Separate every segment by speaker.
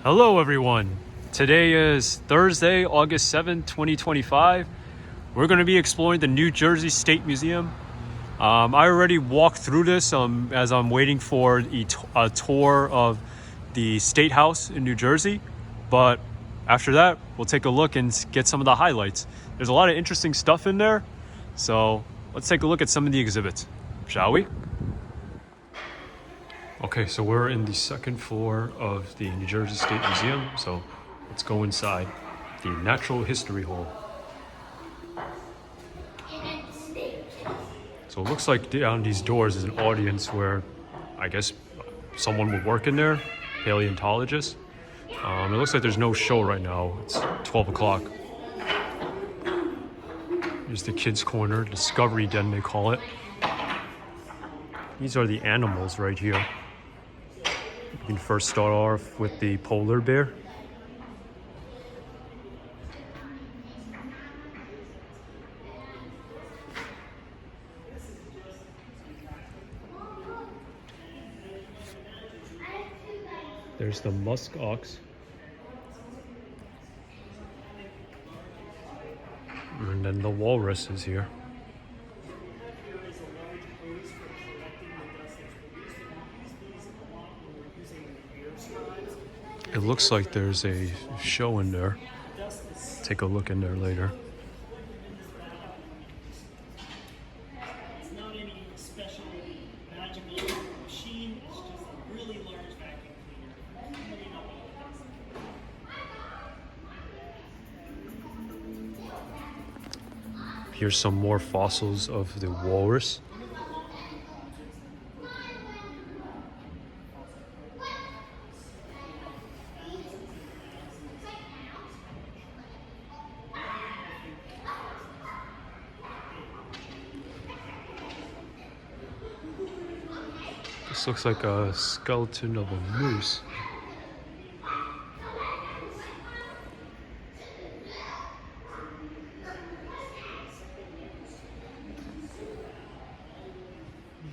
Speaker 1: Hello everyone. Today is Thursday, August 7th, 2025. We're going to be exploring the New Jersey State Museum. I already walked through this as I'm waiting for a tour of the State House in New Jersey. But after that, we'll take a look and get some of the highlights. There's a lot of interesting stuff in there. So let's take a look at some of the exhibits, shall we? Okay, so we're in the second floor of the New Jersey State Museum, so let's go inside the Natural History Hall. So it looks like down these doors is an audience where I guess someone would work in there, paleontologist. It looks like there's no show right now. It's 12 o'clock. Here's the kids' corner, Discovery Den they call it. These are the animals right here. You can first start off with the polar bear. There's the musk ox. And then the walrus is here. It looks like there's a show in there. Take a look in there later.
Speaker 2: It's not any special magical machine, it's just a really large vacuum cleaner.
Speaker 1: Here's some more fossils of the walrus. This looks like a skeleton of a moose.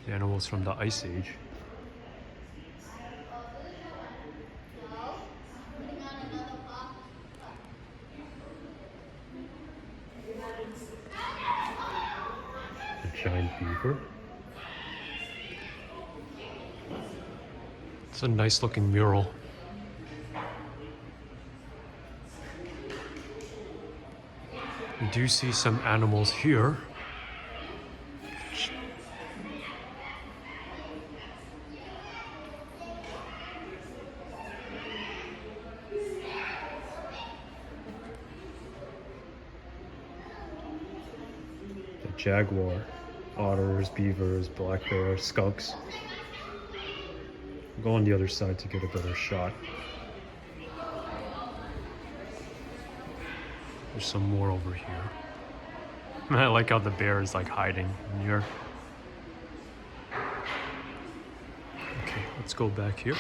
Speaker 1: The animals from the Ice Age. A giant beaver. It's a nice looking mural. We do see some animals here. The jaguar, otters, beavers, black bear, skunks. Go on the other side to get a better shot. There's some more over here. I like how the bear is like hiding in here. Okay, let's go back here.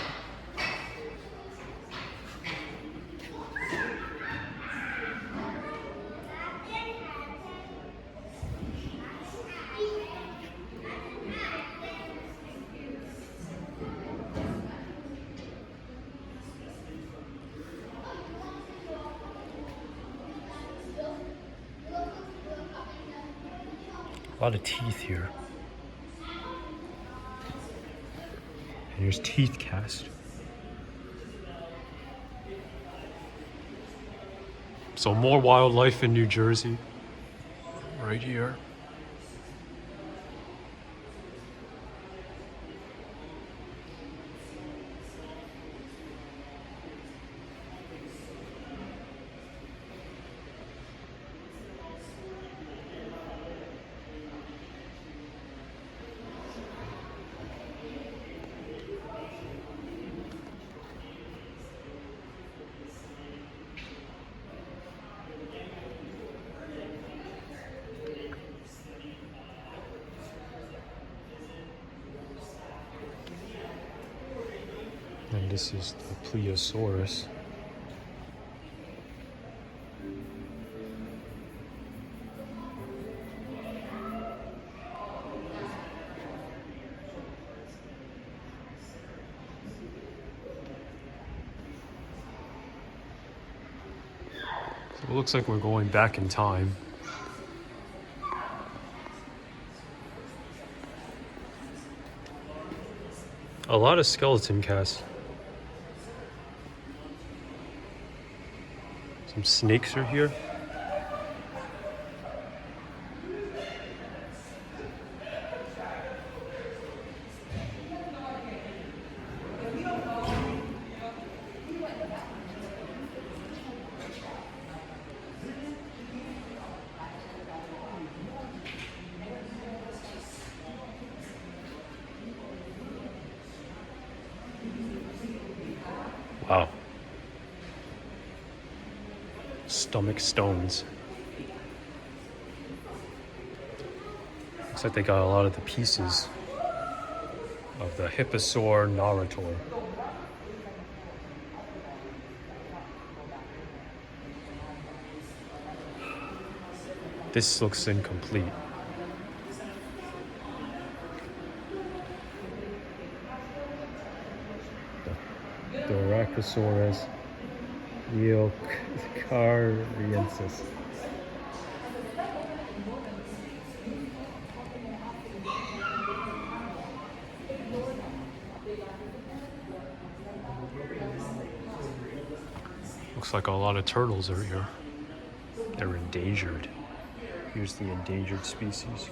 Speaker 1: A lot of teeth here. And here's teeth cast. So more wildlife in New Jersey. Right here. And this is the Plesiosaurus. So it looks like we're going back in time. A lot of skeleton casts. Some snakes are here. Wow. Stomach stones. Looks like they got a lot of the pieces of the Hipposaur Narutor. This looks incomplete. The Rachosaurus Neocariensis. Looks like a lot of turtles are here. They're endangered. Here's the endangered species.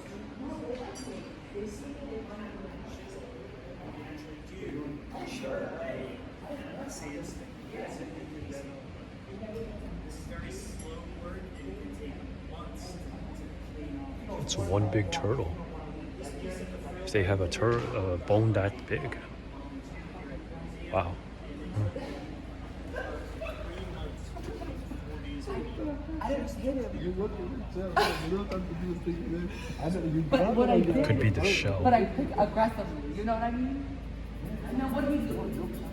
Speaker 1: It's one big turtle. If they have a bone that big. Wow.
Speaker 3: But what I did,
Speaker 1: Could be the shell.
Speaker 3: but I picked aggressively. You know what I mean? Now what are you doing?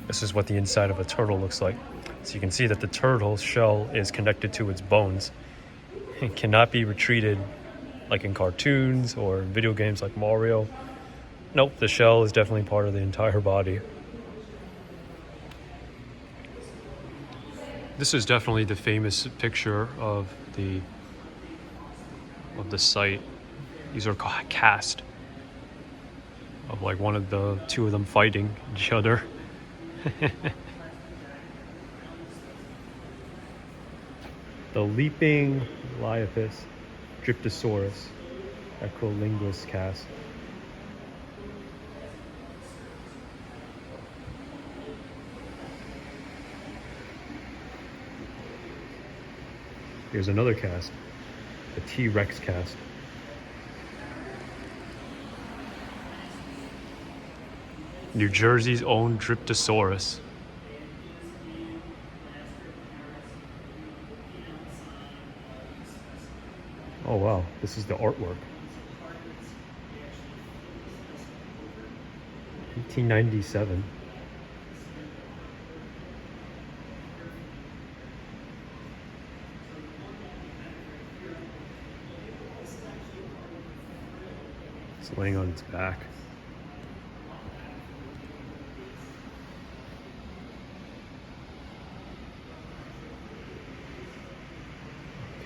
Speaker 1: This is what the inside of a turtle looks like. So you can see that the turtle shell is connected to its bones. It cannot be retreated like in cartoons or video games like Mario. Nope, the shell is definitely part of the entire body. This is definitely the famous picture of the site. These are cast of like two of them fighting each other. The leaping Liaphus Dryptosaurus Equilinguus cast. Here's another cast, the T-Rex cast. New Jersey's own Dryptosaurus. Oh wow, this is the artwork. 1897. It's laying on its back.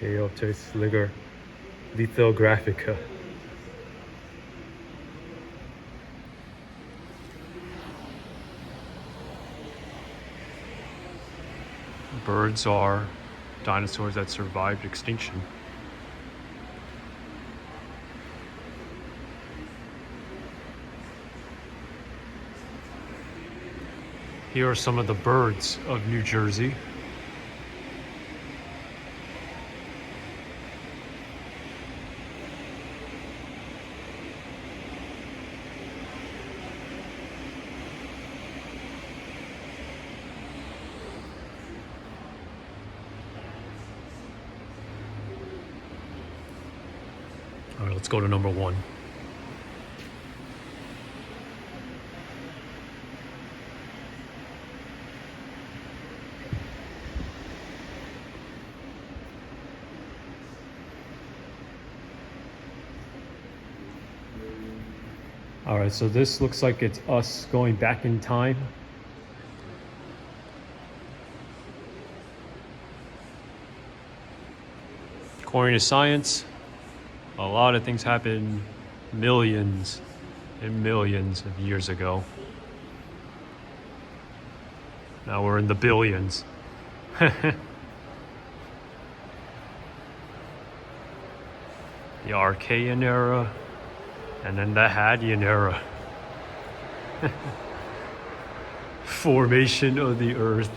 Speaker 1: Chaotis Liger Lithographica. Birds are dinosaurs that survived extinction. Here are some of the birds of New Jersey. All right, let's go to number 1. All right, so this looks like it's us going back in time. According to science, a lot of things happened millions and millions of years ago. Now we're in the billions. The Archaean era, and then the Hadean era. Formation of the Earth.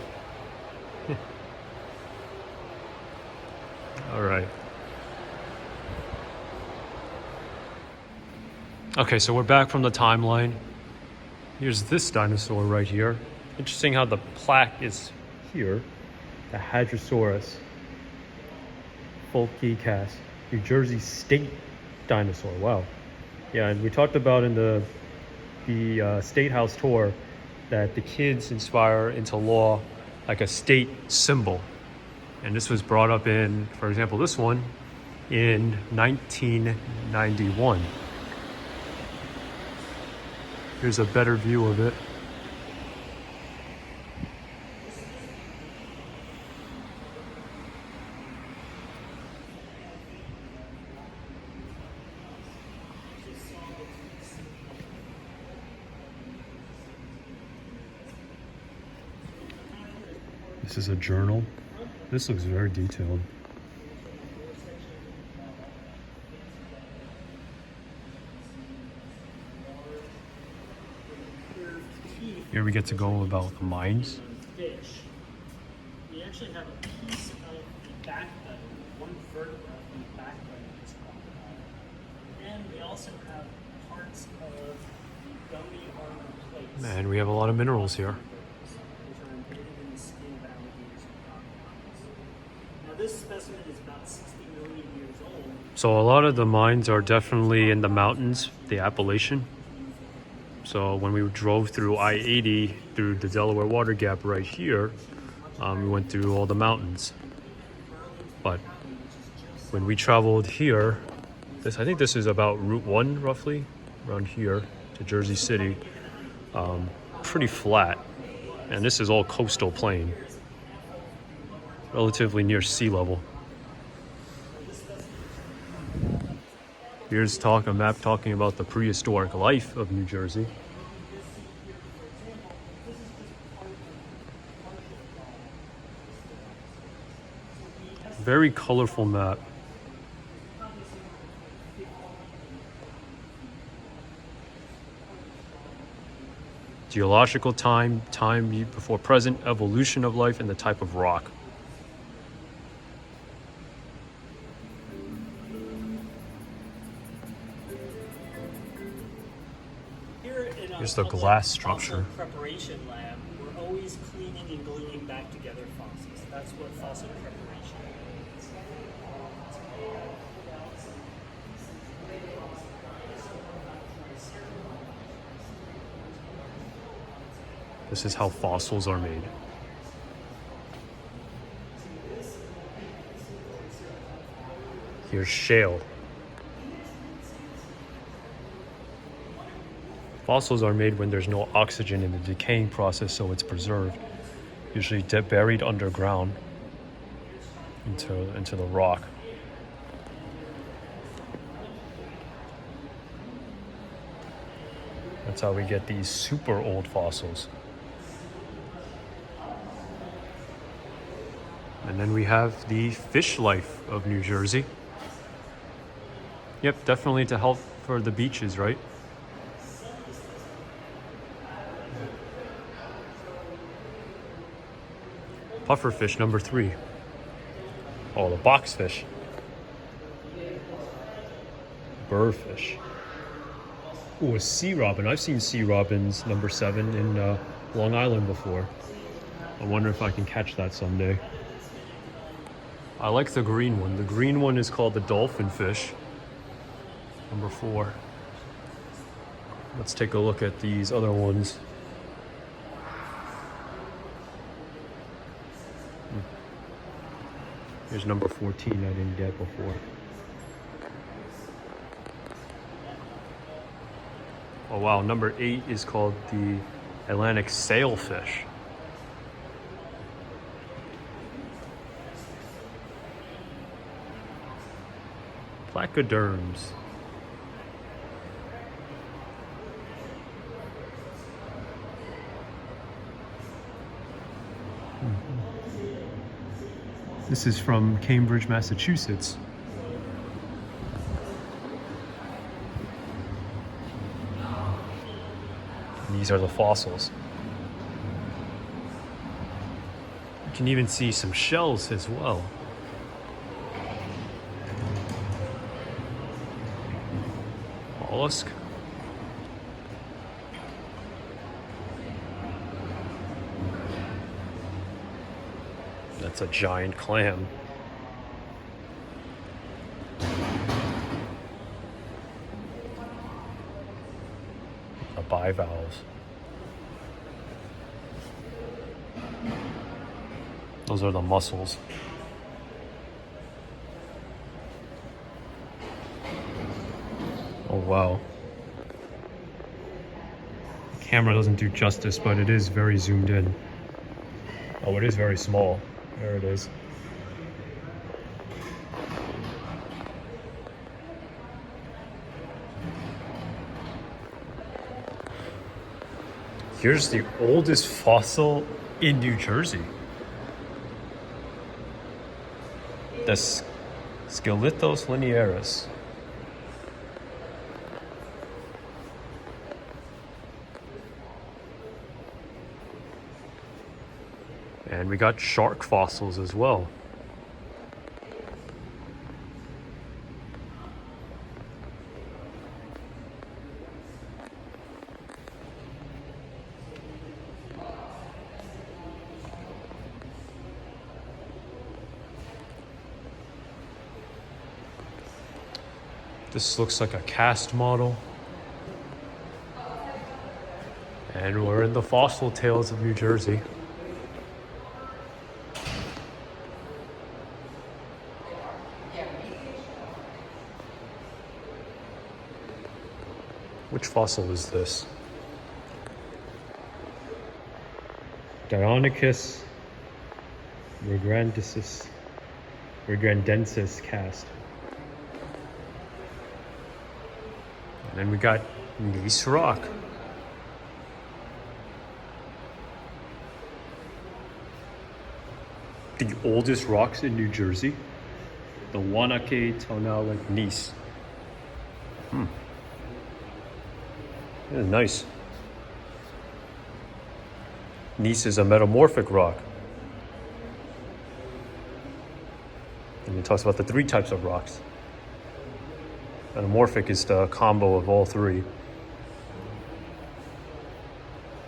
Speaker 1: All right. Okay, so we're back from the timeline. Here's this dinosaur right here. Interesting how the plaque is here. The Hadrosaurus Fulcicas, New Jersey State dinosaur. Wow. Yeah, and we talked about in the State House tour that the kids inspire into law like a state symbol. And this was brought up in, for example, this one in 1991. Here's a better view of it. This is a journal. This looks very detailed. Here we get to go about the mines.
Speaker 2: Fish. We actually have a piece of the backbone, one vertebra from the backbone of this crocodile. And we also have parts of the gummy armor plates.
Speaker 1: Man, we have a lot of minerals here.
Speaker 2: Which are embedded in the skin of alligators and crocodiles. Now this specimen is about 60 million years old.
Speaker 1: So a lot of the mines are definitely in the mountains, the Appalachian. So when we drove through I-80 through the Delaware Water Gap right here, we went through all the mountains. But when we traveled here, I think this is about Route 1 roughly, around here to Jersey City. Pretty flat, and this is all coastal plain, relatively near sea level. Here's a map talking about the prehistoric life of New Jersey. Very colorful map. Geological time before present, evolution of life, and the type of rock. Here's the glass structure.
Speaker 2: Fossil preparation lab, we're always cleaning and gluing back together fossils. That's what fossil preparation is.
Speaker 1: This is how fossils are made. Here's shale. Fossils are made when there's no oxygen in the decaying process, so it's preserved. Usually buried underground into the rock. That's how we get these super old fossils. And then we have the fish life of New Jersey. Yep, definitely to help for the beaches, right? Pufferfish number 3. Oh, the boxfish. Burrfish. Oh, a sea robin. I've seen sea robins number 7 in Long Island before. I wonder if I can catch that someday. I like the green one. The green one is called the dolphin fish. Number 4. Let's take a look at these other ones. Here's number 14 I didn't get before. Oh wow, number 8 is called the Atlantic sailfish. Placoderms. This is from Cambridge, Massachusetts. These are the fossils. You can even see some shells as well. Mollusk. That's a giant clam. A bivalves. Those are the mussels. Oh wow. The camera doesn't do justice, but it is very zoomed in. Oh, it is very small. There it is. Here's the oldest fossil in New Jersey. The Skelithos linearis. And we got shark fossils as well. This looks like a cast model. And we're in the fossil tales of New Jersey. Which fossil is this? Deinonychus regrandensis cast. And then we got gneiss rock. The oldest rocks in New Jersey, the Wanake tonale gneiss. Yeah, nice. Gneiss is a metamorphic rock. And it talks about the 3 types of rocks. Metamorphic is the combo of all 3.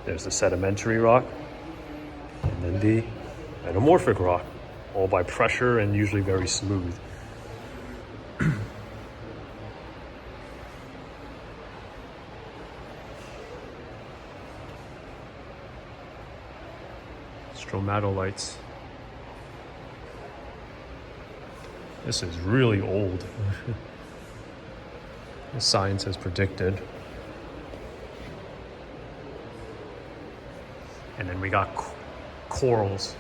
Speaker 1: There's the sedimentary rock, and then the metamorphic rock, all by pressure and usually very smooth. Stromatolites. This is really old. Science has predicted. And then we got corals.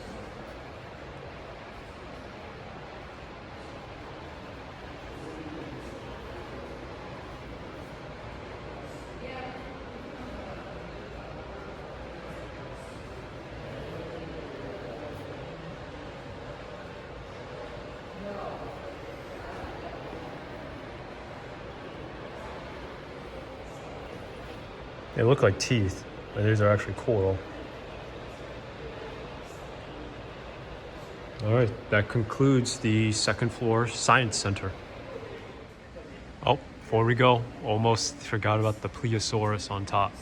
Speaker 1: They look like teeth, but these are actually coral. All right, that concludes the second floor Science Center. Oh, before we go, almost forgot about the Plesiosaurus on top.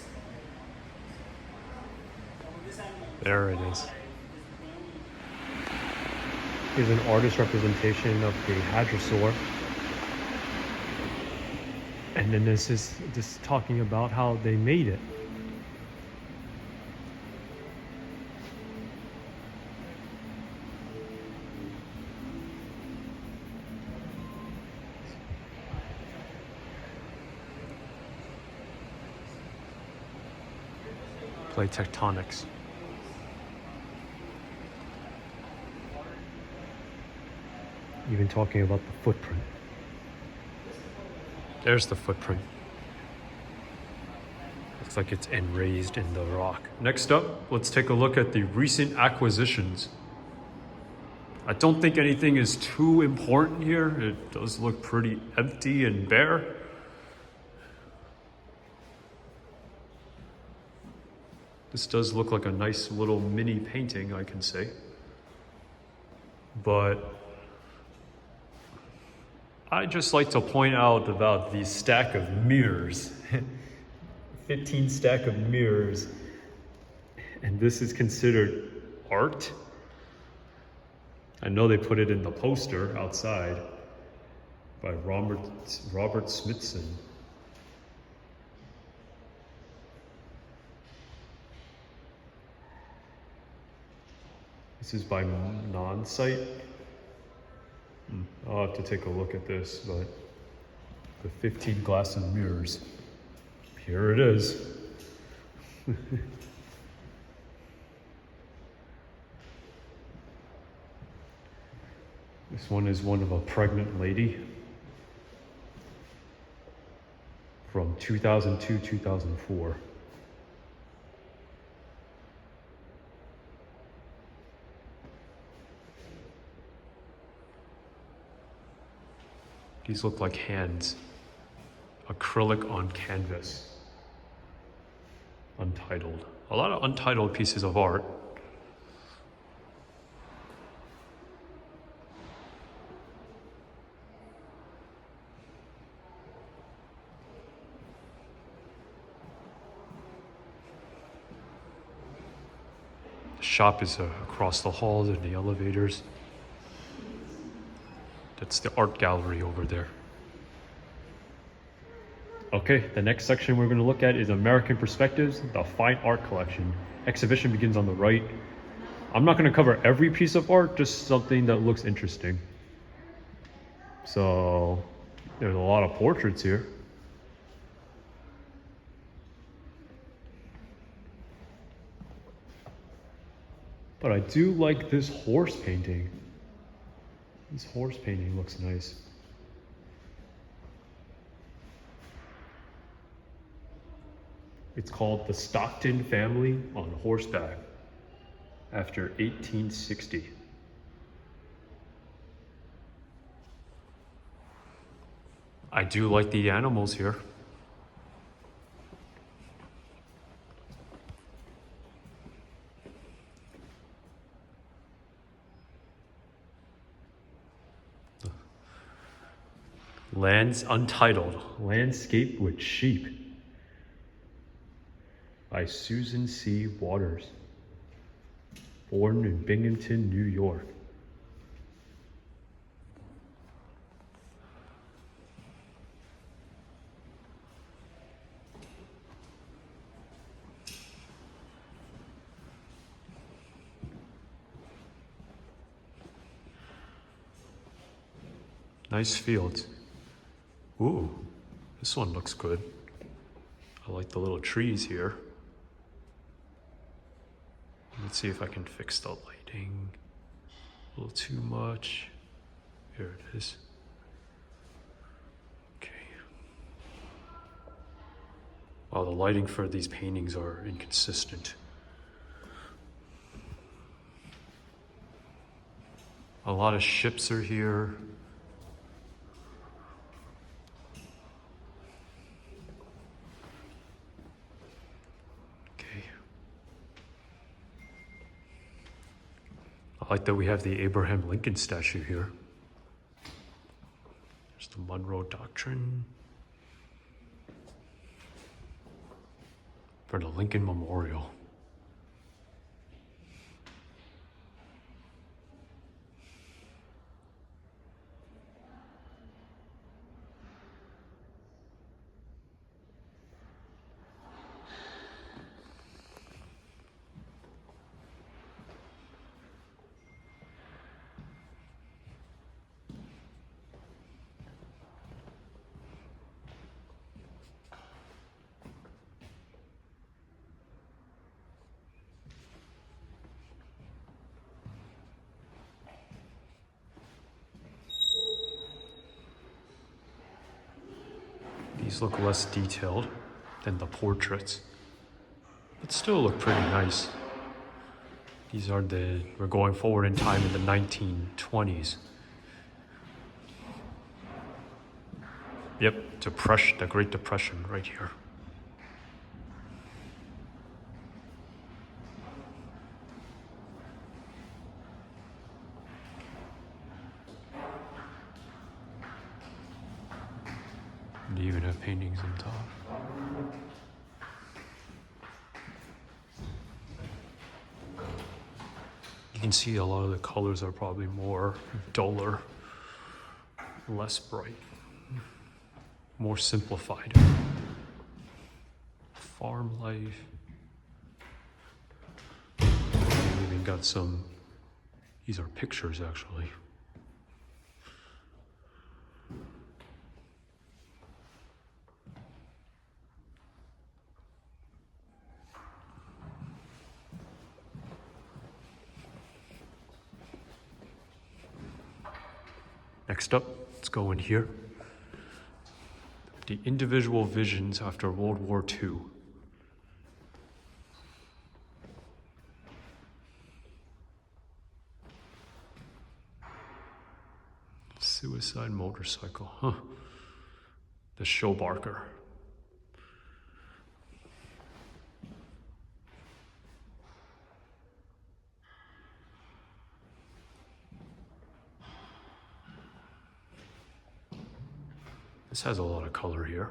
Speaker 1: There it is. Here's an artist representation of the hadrosaur. And then this is just talking about how they made it. plate tectonics. Even talking about the footprint. There's the footprint. Looks like it's enraised in the rock. Next up, let's take a look at the recent acquisitions. I don't think anything is too important here. It does look pretty empty and bare. This does look like a nice little mini painting, I can say. But I'd just like to point out about the stack of mirrors. 15 stack of mirrors. And this is considered art. I know they put it in the poster outside by Robert Smithson. This is by Non-Site. I'll have to take a look at this, but the 15 glass of mirrors. Here it is. This one is one of a pregnant lady from 2002, 2004. These look like hands. Acrylic on canvas. Untitled. A lot of untitled pieces of art. The shop is across the halls and the elevators. That's the art gallery over there. Okay, the next section we're going to look at is American Perspectives, the Fine Art Collection. Exhibition begins on the right. I'm not going to cover every piece of art, just something that looks interesting. So, there's a lot of portraits here. But I do like this horse painting. This horse painting looks nice. It's called The Stockton Family on Horseback after 1860. I do like the animals here. Lands Untitled, Landscape with Sheep by Susan C. Waters, born in Binghamton, New York. Nice fields. Ooh, this one looks good. I like the little trees here. Let's see if I can fix the lighting. A little too much. Here it is. Okay. Wow, the lighting for these paintings are inconsistent. A lot of ships are here. I like that we have the Abraham Lincoln statue here. There's the Monroe Doctrine. For the Lincoln Memorial. These look less detailed than the portraits, but still look pretty nice. These are we're going forward in time in the 1920s. Yep, Depression, the Great Depression right here. They even have paintings on top. You can see a lot of the colors are probably more duller, less bright, more simplified. Farm life. We even got some, these are pictures actually. Next up, let's go in here. The individual visions after World War II. Suicide motorcycle, huh? The Showbarker. This has a lot of color here.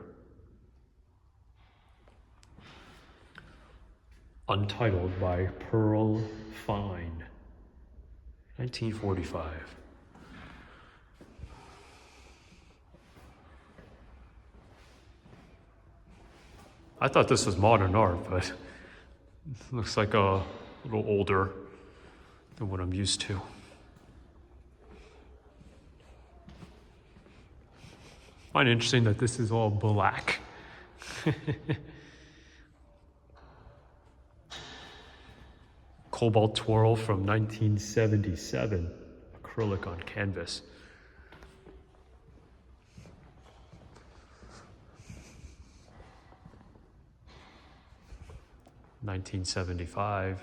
Speaker 1: Untitled by Pearl Fine, 1945. I thought this was modern art, but it looks like a little older than what I'm used to. I find it interesting that this is all black. Cobalt Twirl from 1977, acrylic on canvas. (1975).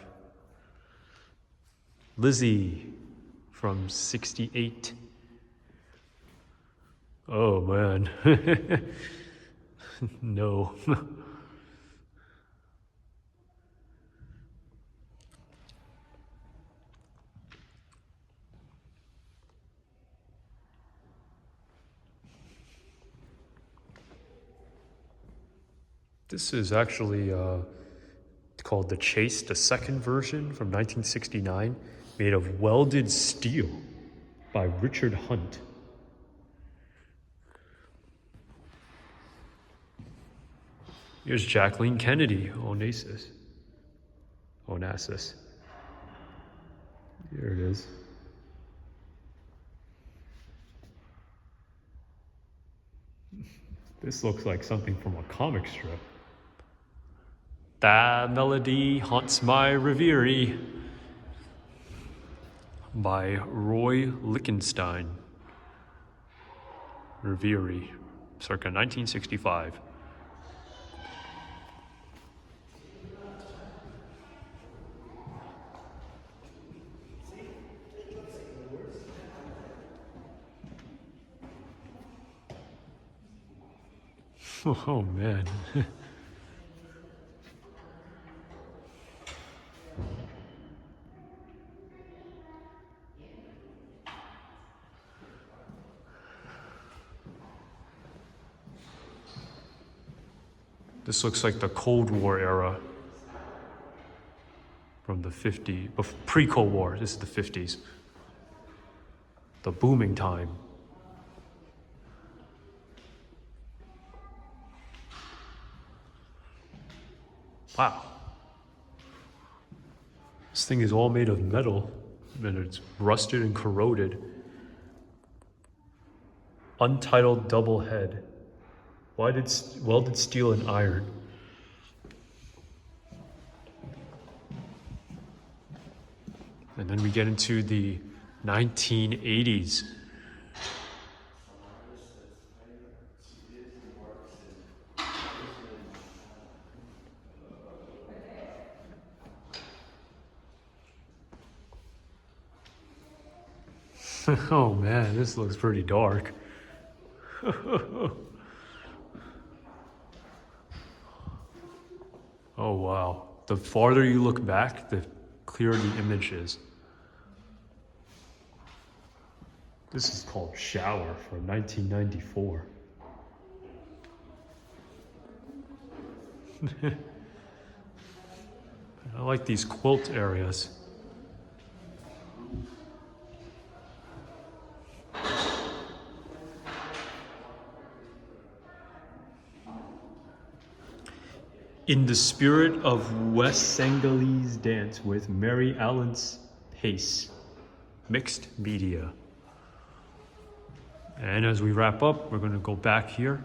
Speaker 1: Lizzie from 68. Oh man. No. This is actually called The Chase, the second version from 1969, made of welded steel by Richard Hunt. Here's Jacqueline Kennedy, Onassis. Here it is. This looks like something from a comic strip. That melody haunts my reverie by Roy Lichtenstein. Reverie, circa 1965. Oh man. This looks like the Cold War era from the 50s, pre-Cold War, this is the 50s. The booming time. Wow. This thing is all made of metal and it's rusted and corroded. Untitled double head. Welded steel and iron. And then we get into the 1980s. Oh man, this looks pretty dark. Oh wow. The farther you look back, the clearer the image is. This is called Shower from 1994. I like these quilt areas. In the spirit of West Senegalese dance with Mary Allen's Pace, mixed media. And as we wrap up, we're going to go back here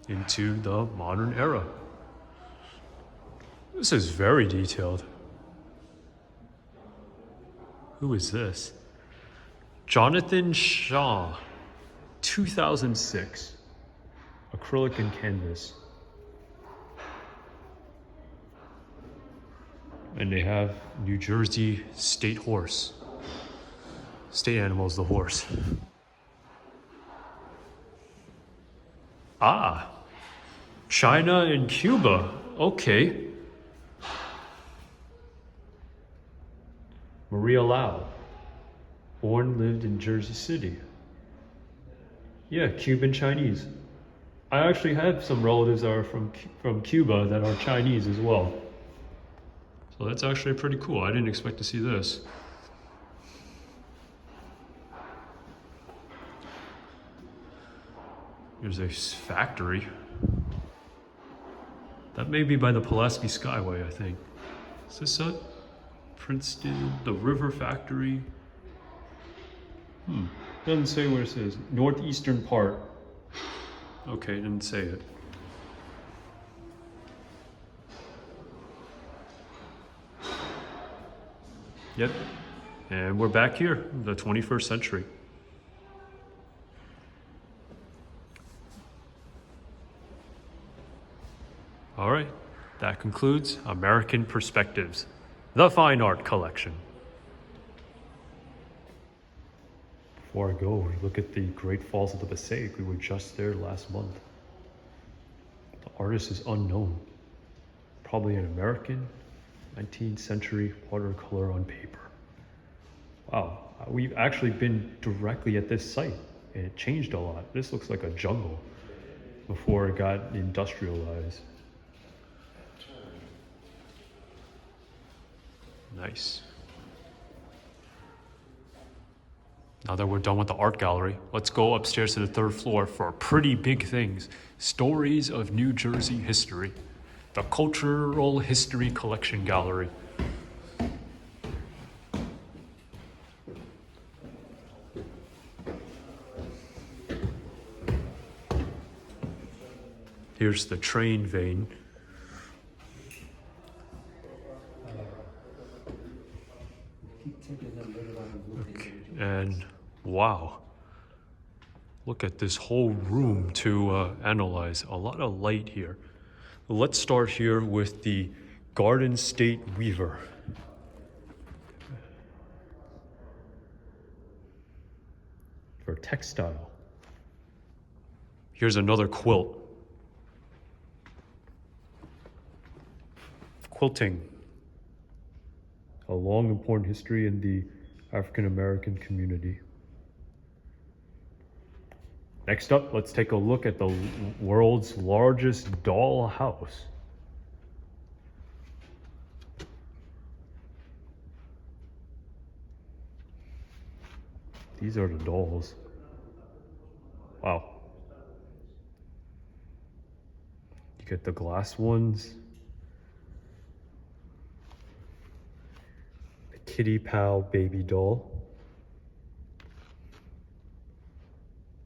Speaker 1: into the modern era. This is very detailed. Who is this? Jonathan Shaw, 2006, acrylic and canvas. And they have New Jersey state horse. State animal is the horse. Ah, China and Cuba. Okay. Maria Lau, born, lived in Jersey City. Yeah, Cuban Chinese. I actually have some relatives that are from Cuba that are Chinese as well. So that's actually pretty cool. I didn't expect to see this. Here's a factory. That may be by the Pulaski Skyway, I think. Is this it? Princeton, the River Factory. Doesn't say where it says. Northeastern part. Okay, didn't say it. Yep. And we're back here, the 21st century. All right, that concludes American Perspectives, the fine art collection. Before I go, look at the Great Falls of the Passaic. We were just there last month. The artist is unknown. Probably an American, 19th century watercolor on paper. Wow, we've actually been directly at this site and it changed a lot. This looks like a jungle before it got industrialized. Nice. Now that we're done with the art gallery, let's go upstairs to the third floor for pretty big things. Stories of New Jersey history. The Cultural History Collection Gallery. Here's the train vein. Okay. And wow, look at this whole room to analyze. A lot of light here. Let's start here with the Garden State Weaver. For textile. Here's another quilt. Quilting. A long, important history in the African American community. Next up, let's take a look at the world's largest doll house. These are the dolls. Wow. You get the glass ones. The Kitty Pal baby doll.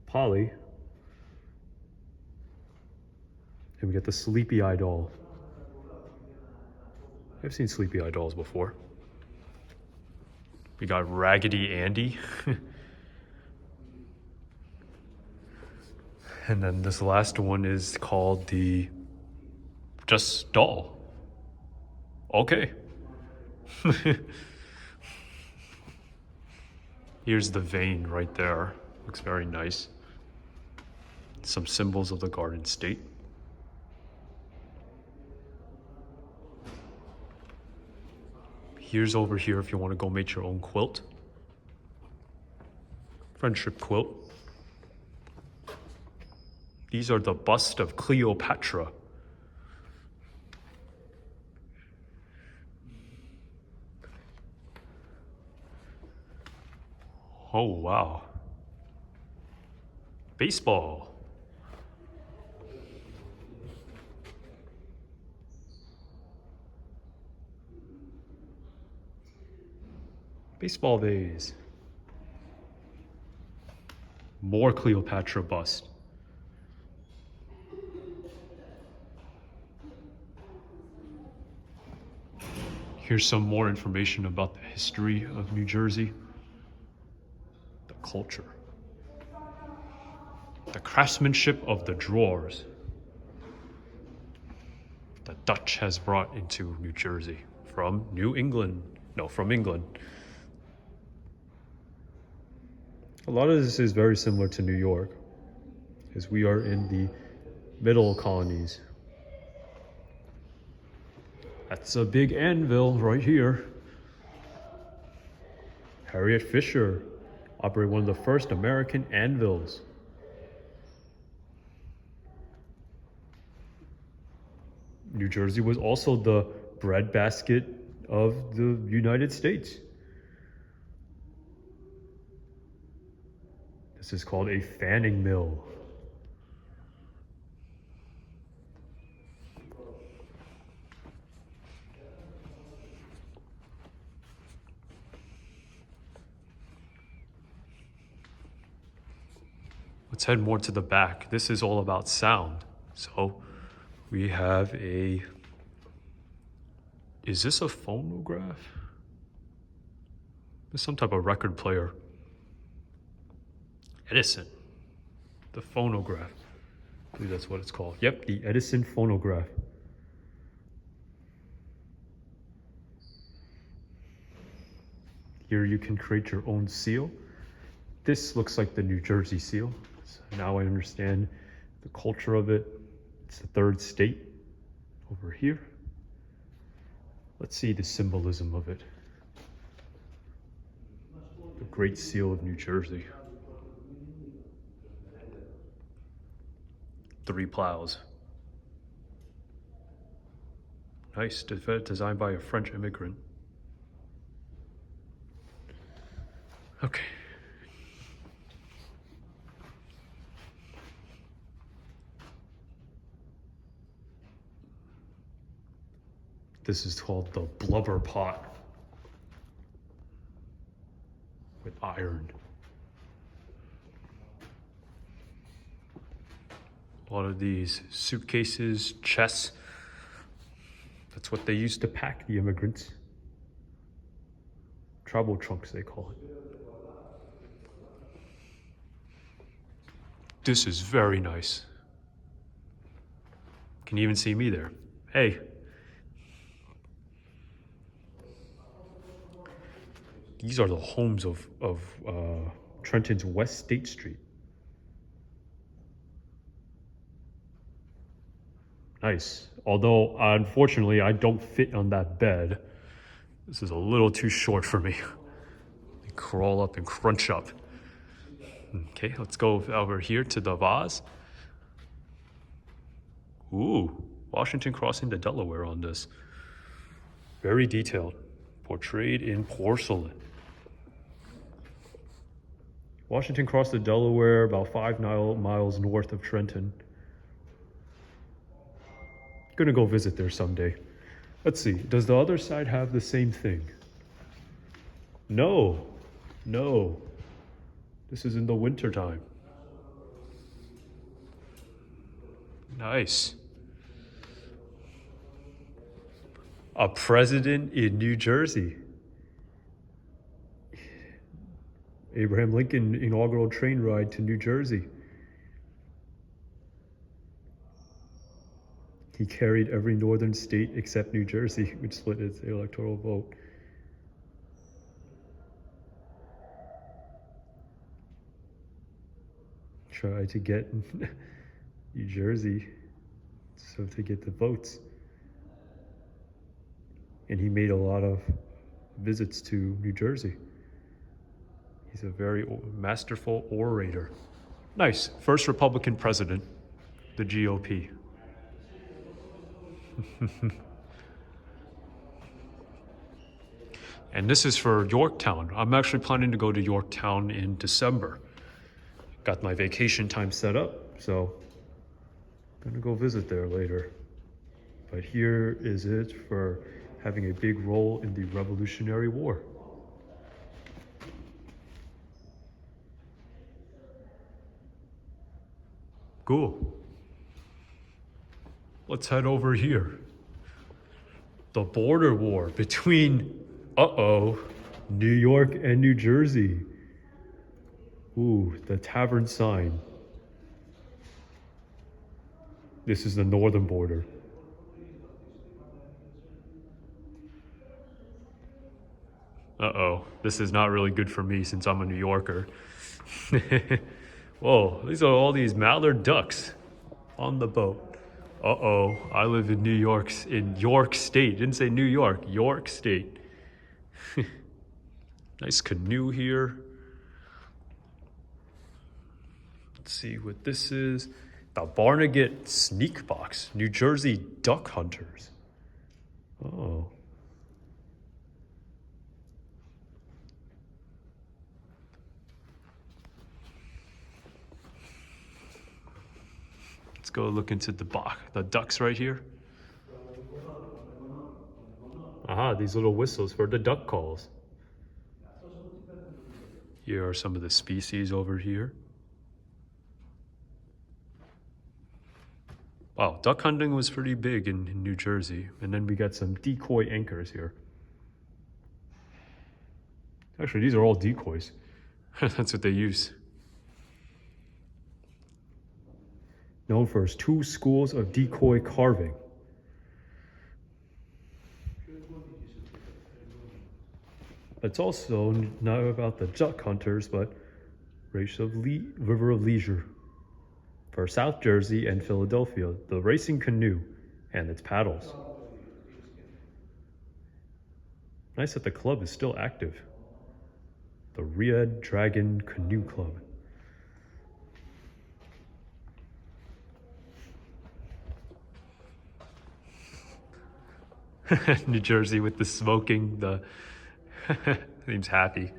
Speaker 1: Polly. And we get the Sleepy Eye doll. I've seen Sleepy Eye dolls before. We got Raggedy Andy. And then this last one is called the just doll. Okay. Here's the vein right there. Looks very nice. Some symbols of the Garden State. Here's over here if you want to go make your own quilt. Friendship quilt. These are the bust of Cleopatra. Oh, wow. Baseball. Baseball vase. More Cleopatra bust. Here's some more information about the history of New Jersey. The culture. The craftsmanship of the drawers. The Dutch has brought into New Jersey from England. A lot of this is very similar to New York, as we are in the middle colonies. That's a big anvil right here. Harriet Fisher operated one of the first American anvils. New Jersey was also the breadbasket of the United States. This is called a fanning mill. Let's head more to the back. This is all about sound. So we have is this a phonograph? It's some type of record player. Edison, the phonograph. I believe that's what it's called. Yep, the Edison phonograph. Here you can create your own seal. This looks like the New Jersey seal. So now I understand the culture of it. It's the third state over here. Let's see the symbolism of it. The Great Seal of New Jersey. 3 plows. Nice, designed by a French immigrant. Okay. This is called the blubber pot with iron. A lot of these suitcases, chests, that's what they used to pack the immigrants. Travel trunks, they call it. This is very nice. Can you even see me there? Hey. These are the homes of Trenton's West State Street. Nice. Although, unfortunately, I don't fit on that bed. This is a little too short for me. Crawl up and crunch up. Okay, let's go over here to the vase. Ooh, Washington crossing the Delaware on this. Very detailed. Portrayed in porcelain. Washington crossed the Delaware about 5 miles north of Trenton. Gonna go visit there someday. Let's see, does the other side have the same thing? No. This is in the wintertime. Nice. A president in New Jersey. Abraham Lincoln inaugural train ride to New Jersey. He carried every northern state except New Jersey, which split its electoral vote. try to get New Jersey so to get the votes. And he made a lot of visits to New Jersey. He's a very masterful orator. Nice. First Republican president, the GOP. And this is for Yorktown. I'm actually planning to go to Yorktown in December. Got my vacation time set up, so I'm gonna go visit there later. But here is it for having a big role in the Revolutionary War. Cool. Let's head over here. The border war between, New York and New Jersey. Ooh, the tavern sign. This is the northern border. This is not really good for me since I'm a New Yorker. Whoa, these are all these mallard ducks on the boat. I live in in York State. Didn't say New York, York State. Nice canoe here. Let's see what this is. The Barnegat Sneak Box, New Jersey Duck Hunters. Oh. Let's go look into the ducks right here. Aha, these little whistles for the duck calls. Here are some of the species over here. Wow, duck hunting was pretty big in New Jersey. And then we got some decoy anchors here. Actually, these are all decoys. That's what they use. Known for its 2 schools of decoy carving. It's also not about the duck hunters, but River of Leisure. For South Jersey and Philadelphia, the racing canoe and its paddles. Nice that the club is still active. The Red Dragon Canoe Club. New Jersey with the smoking, seems happy.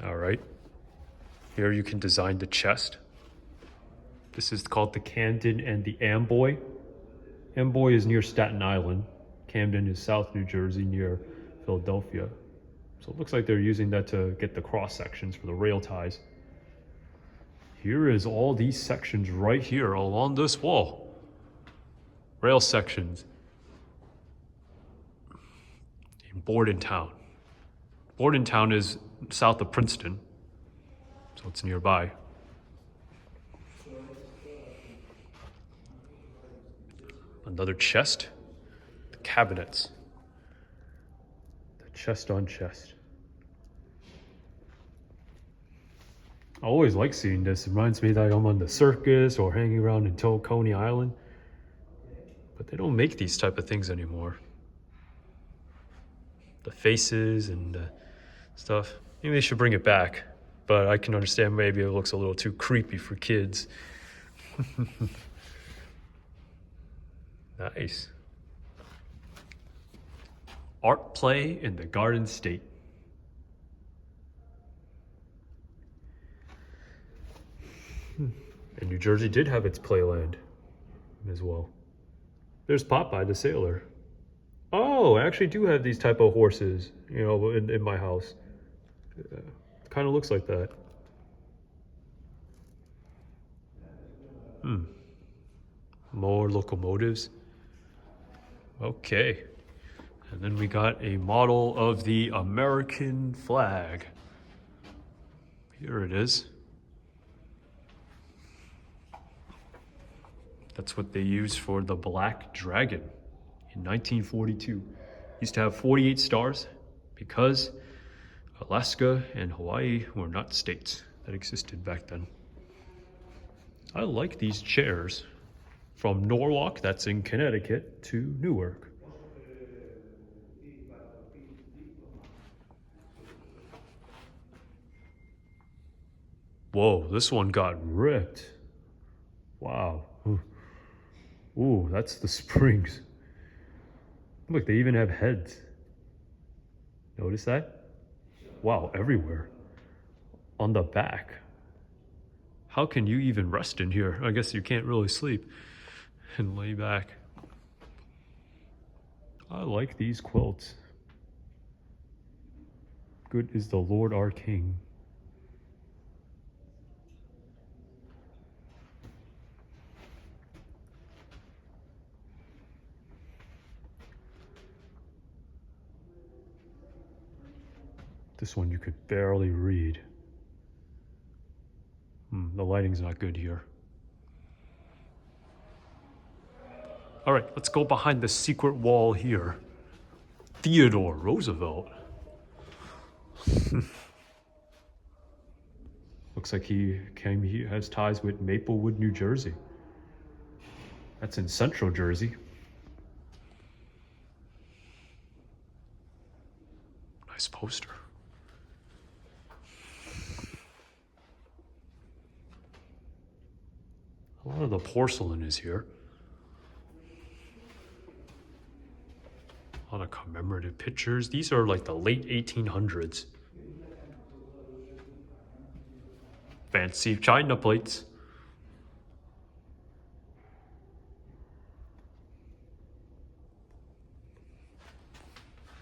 Speaker 1: All right. Here you can design the chest. This is called the Camden and the Amboy. Amboy is near Staten Island. Camden is South New Jersey near Philadelphia. So it looks like they're using that to get the cross sections for the rail ties. Here is all these sections right here along this wall. Rail sections in Bordentown. Bordentown is south of Princeton, so it's nearby. Another chest, the cabinets, the chest on chest. I always like seeing this. It reminds me that I'm on the circus or hanging around in Coney Island. But they don't make these type of things anymore. The faces and stuff. Maybe they should bring it back. But I can understand maybe it looks a little too creepy for kids. Nice. Art play in the Garden State. And New Jersey did have its playland as well. There's Popeye the sailor. Oh, I actually do have these type of horses, in my house. Kind of looks like that. More locomotives. Okay. And then we got a model of the American flag. Here it is. That's what they used for the Black Dragon in 1942. Used to have 48 stars because Alaska and Hawaii were not states that existed back then. I like these chairs. From Norwalk, that's in Connecticut, to Newark. Whoa, this one got ripped. Wow. Ooh, that's the springs. Look, they even have heads. Notice that? Wow, everywhere. On the back. How can you even rest in here? I guess you can't really sleep and lay back. I like these quilts. Good is the Lord our King. This one you could barely read. The lighting's not good here. All right, let's go behind the secret wall here. Theodore Roosevelt. Looks like he has ties with Maplewood, New Jersey. That's in central Jersey. Nice poster. A lot of the porcelain is here. A lot of commemorative pictures. These are like the late 1800s. Fancy china plates.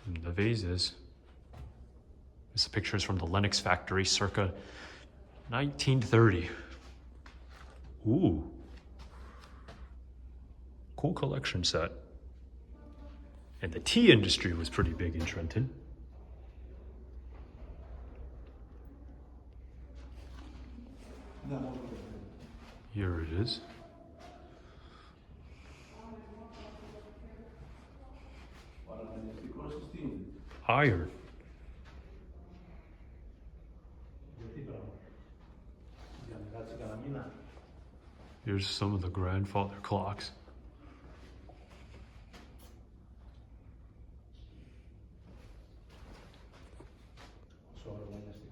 Speaker 1: And the vases. This picture is from the Lenox factory circa 1930. Ooh. Cool collection set. And the tea industry was pretty big in Trenton. Here it is. Iron. Here's some of the grandfather clocks.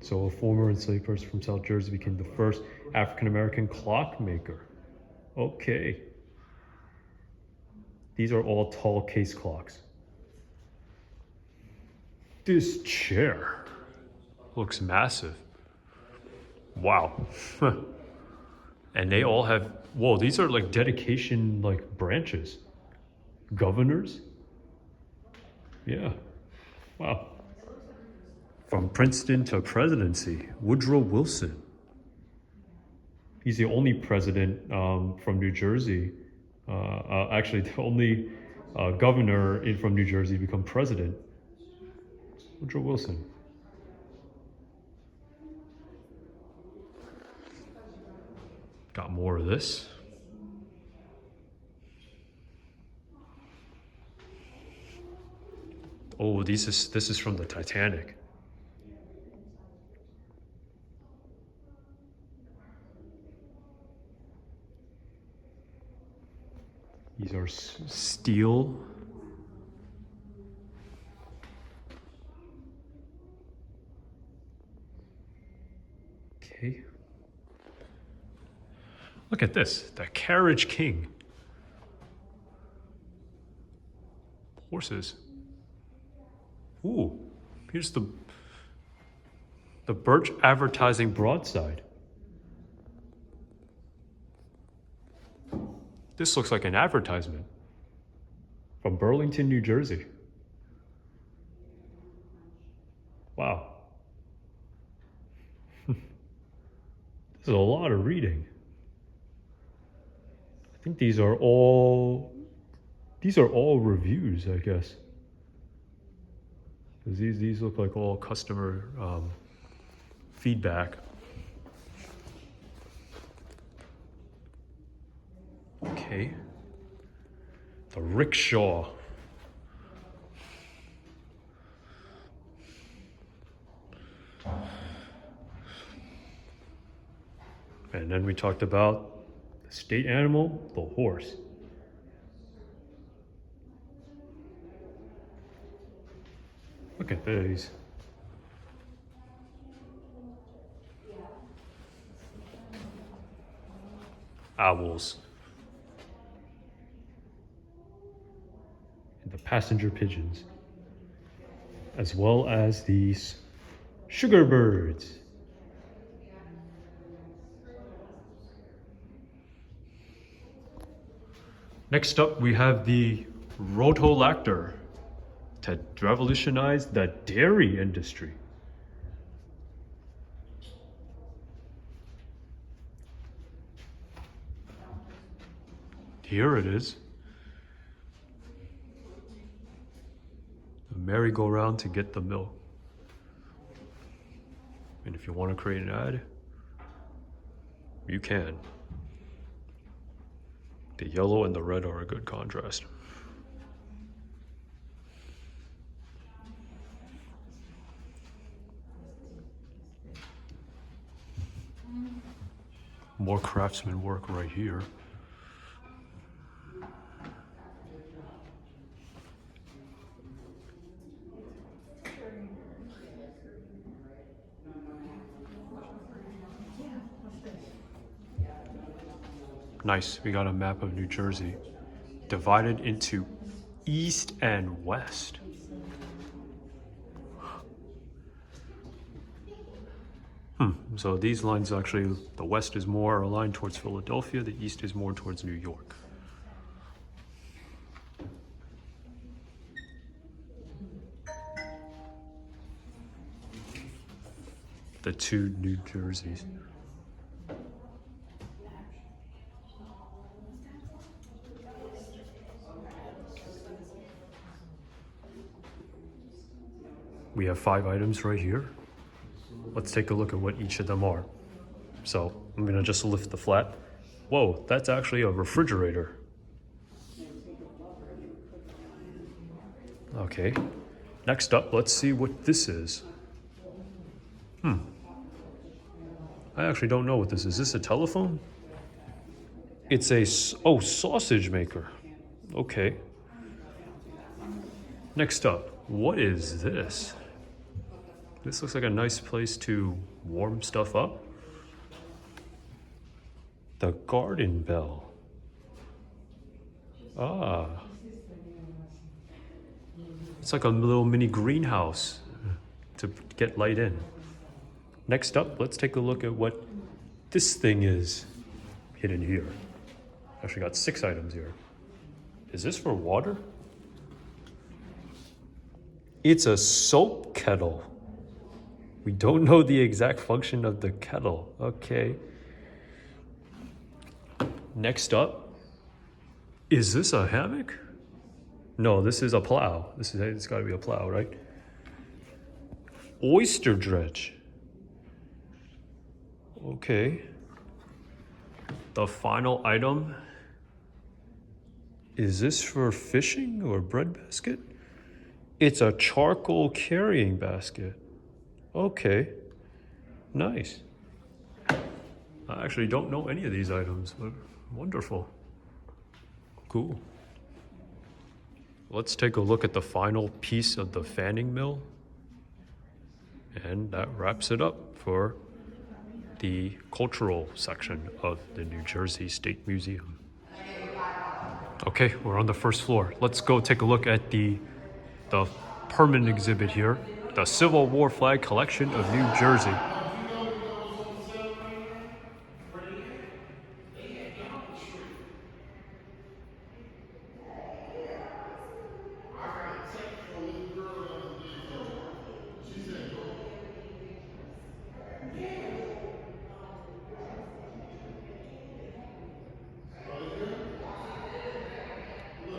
Speaker 1: So a former enslaved person from South Jersey became the first African-American clockmaker. Okay. These are all tall case clocks. This chair looks massive. Wow. And they all have, whoa, these are like dedication, like branches. Governors? Yeah. Wow. From Princeton to presidency, Woodrow Wilson. He's the only president from New Jersey. Actually, the only governor from New Jersey to become president. Woodrow Wilson. Got more of this. Oh, this is from the Titanic. These are steel. Okay. Look at this, the Carriage King. Horses. Ooh, here's the Birch Advertising broadside. This looks like an advertisement from Burlington, New Jersey. Wow. This is a lot of reading. I think these are all reviews, I guess. Because these look like all customer feedback. Okay. The rickshaw. And then we talked about the state animal, the horse. Look at these. Owls. And the passenger pigeons. As well as these sugar birds. Next up, we have the rotolactor to revolutionize the dairy industry. Here it is. The merry-go-round to get the milk. And if you want to create an ad, you can. The yellow and the red are a good contrast. More craftsman work right here. Nice, we got a map of New Jersey divided into east and west. So these lines actually, the west is more aligned towards Philadelphia, the east is more towards New York. The two New Jerseys. We have 5 items right here. Let's take a look at what each of them are. So I'm gonna just lift the flat. Whoa, that's actually a refrigerator. Okay, next up, let's see what this is. I actually don't know what this is. Is this a telephone? It's a, sausage maker. Okay. Next up, what is this? This looks like a nice place to warm stuff up. The garden bell. Ah. It's like a little mini greenhouse to get light in. Next up, let's take a look at what this thing is hidden here. Actually got 6 items here. Is this for water? It's a soap kettle. We don't know the exact function of the kettle. Okay. Next up, is this a hammock? No, this is a plow. It's gotta be a plow, right? Oyster dredge. Okay. The final item, is this for fishing or bread basket? It's a charcoal carrying basket. Okay, nice. I actually don't know any of these items, but wonderful. Cool. Let's take a look at the final piece of the fanning mill. And that wraps it up for the cultural section of the New Jersey State Museum. Okay, we're on the first floor. Let's go take a look at the permanent exhibit here, the Civil War Flag Collection of New Jersey.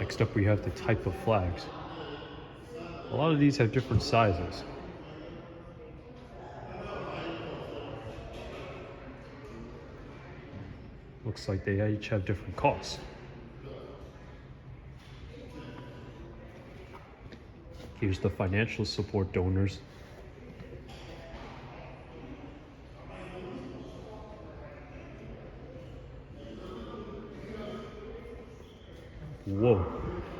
Speaker 1: Next up, we have the type of flags. A lot of these have different sizes. Looks like they each have different costs. Here's the financial support donors. Whoa,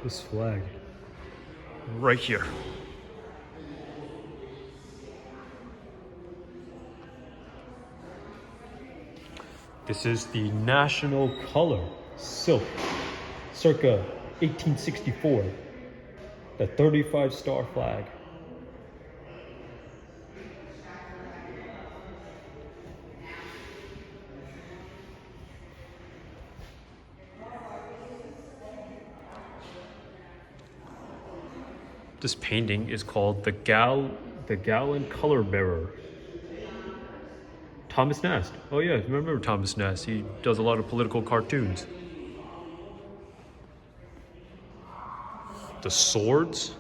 Speaker 1: this flag. Right here. This is the national color, silk, circa 1864. The 35-star flag. This painting is called the Gallon Color Bearer. Thomas Nast. Oh yeah, remember Thomas Nast? He does a lot of political cartoons. The swords.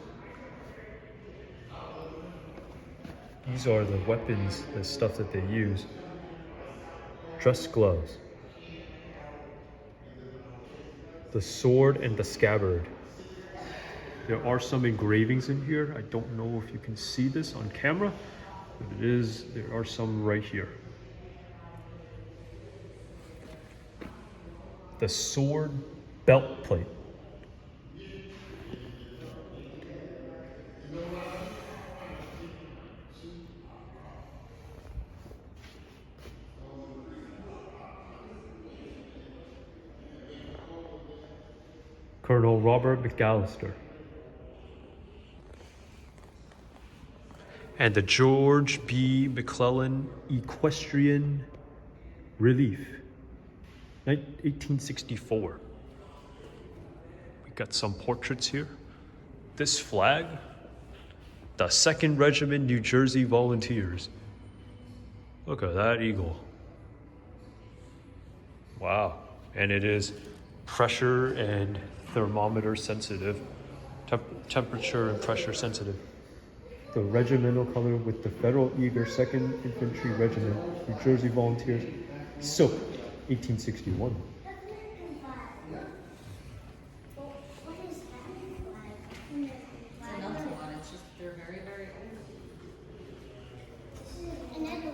Speaker 1: These are the weapons, the stuff that they use. Dress gloves. The sword and the scabbard. There are some engravings in here. I don't know if you can see this on camera, but there are some right here. The sword belt plate. Colonel Robert McAllister. And the George B. McClellan Equestrian Relief, 1864. We got some portraits here. This flag, the 2nd Regiment New Jersey Volunteers. Look at that eagle. Wow. And it is pressure and thermometer sensitive, temperature and pressure sensitive. The regimental color with the Federal Eagle 2nd Infantry Regiment, New Jersey Volunteers, silk, 1861.
Speaker 3: Another one, it's just they're very, very old.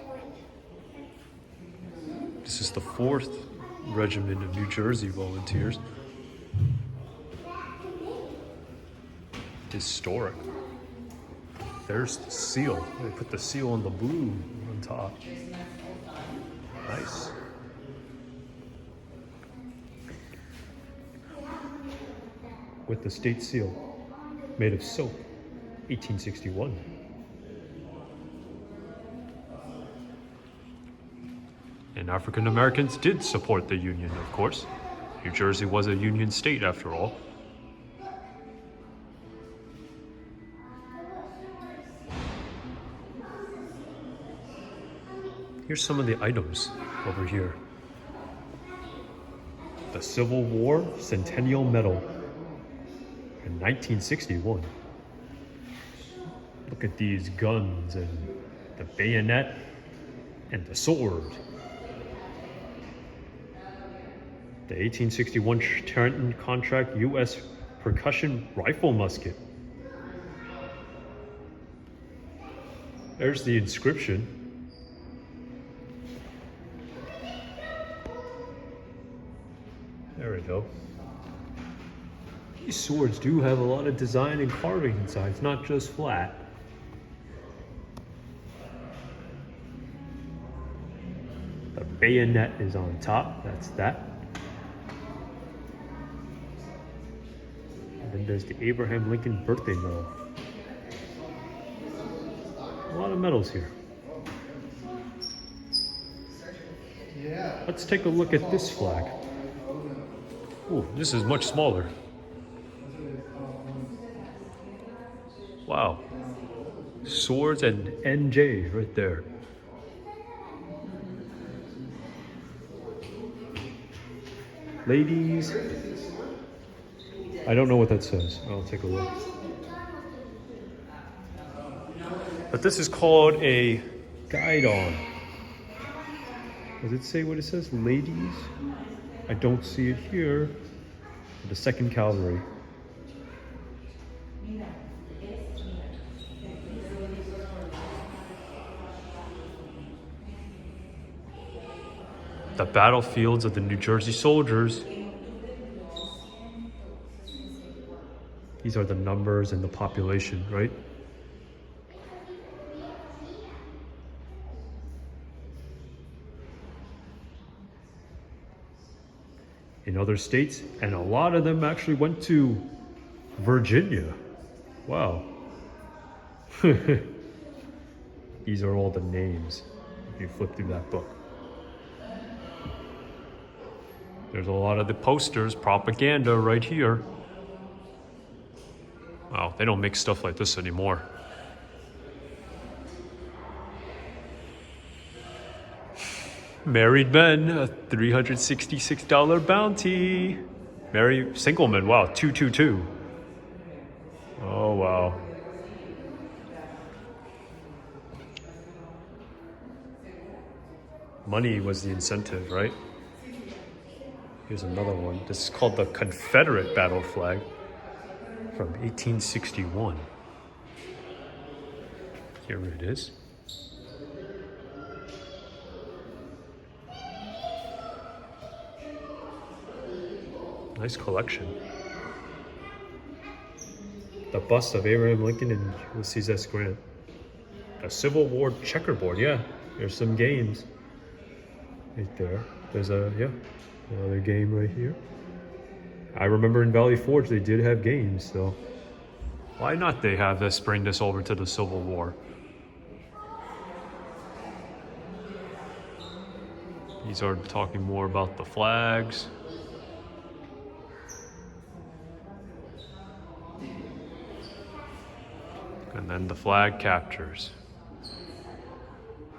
Speaker 1: This is the 4th Regiment of New Jersey Volunteers. Historic. There's the seal. They put the seal on the blue on top. Nice. With the state seal, made of silk, 1861. And African Americans did support the Union, of course. New Jersey was a Union state after all. Here's some of the items over here. The Civil War Centennial Medal in 1961. Look at these guns and the bayonet and the sword. The 1861 Trenton contract U.S. percussion rifle musket. There's the inscription. There we go. These swords do have a lot of design and carving inside. It's not just flat. The bayonet is on top. That's that. And then there's the Abraham Lincoln birthday medal. A lot of medals here. Let's take a look at this flag. Ooh, this is much smaller. Wow. Swords and NJ right there. Ladies. I don't know what that says. I'll take a look. But this is called a guidon. Does it say what it says? Ladies? I don't see it here. The 2nd Cavalry. The battlefields of the New Jersey soldiers. These are the numbers and the population, right? In other states, and a lot of them actually went to Virginia. Wow. These are all the names if you flip through that book. There's a lot of the posters, propaganda right here. Wow, they don't make stuff like this anymore. Married men, a $366 bounty. Married single men, wow, 222. Oh, wow. Money was the incentive, right? Here's another one. This is called the Confederate battle flag from 1861. Here it is. Nice collection. The bust of Abraham Lincoln and Ulysses S. Grant. A Civil War checkerboard, yeah. There's some games right there. There's another game right here. I remember in Valley Forge they did have games, so why not they have this, bring this over to the Civil War? These are talking more about the flags. And then the flag captures.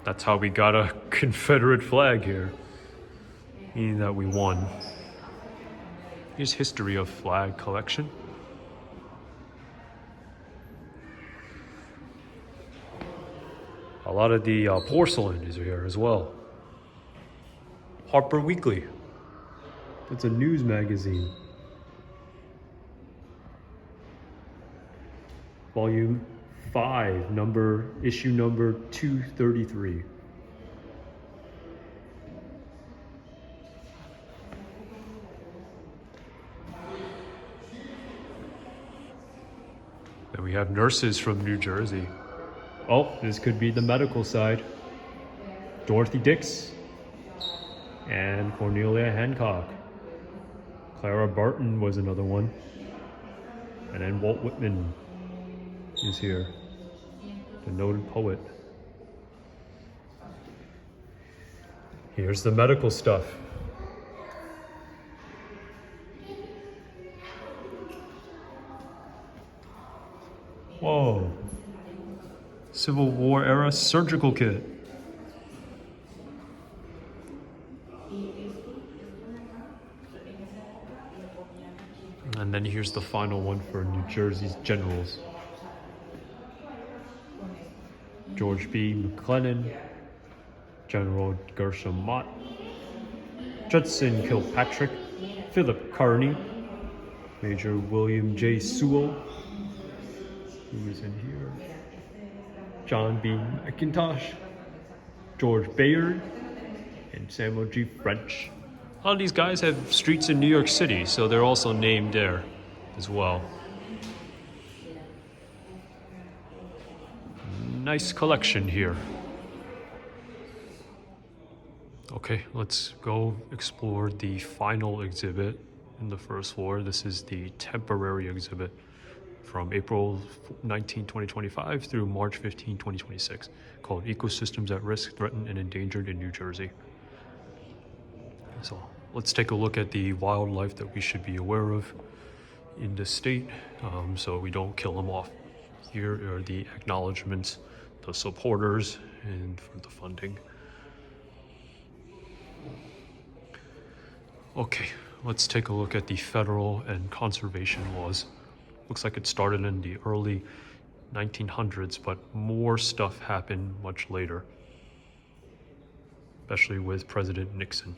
Speaker 1: That's how we got a Confederate flag here, meaning that we won. Here's history of flag collection. A lot of the porcelain is here as well. Harper Weekly. It's a news magazine. Volume 5, issue number 233. Then we have nurses from New Jersey. Oh, this could be the medical side. Dorothy Dix and Cornelia Hancock. Clara Barton was another one. And then Walt Whitman is here, the noted poet. Here's the medical stuff. Whoa. Civil War era surgical kit. And then here's the final one for New Jersey's generals. George B. McClellan, General Gershom Mott, Judson Kilpatrick, Philip Kearny, Major William J. Sewell, who is in here, John B. McIntosh, George Bayard, and Samuel G. French. All these guys have streets in New York City, so they're also named there as well. Nice collection here. Okay, let's go explore the final exhibit in the first floor. This is the temporary exhibit from April 19, 2025 through March 15, 2026, called Ecosystems at Risk, Threatened, and Endangered in New Jersey. So let's take a look at the wildlife that we should be aware of in the state, so we don't kill them off. Here are the acknowledgements, the supporters, and for the funding. Okay, let's take a look at the federal and conservation laws. Looks like it started in the early 1900s, but more stuff happened much later, especially with President Nixon.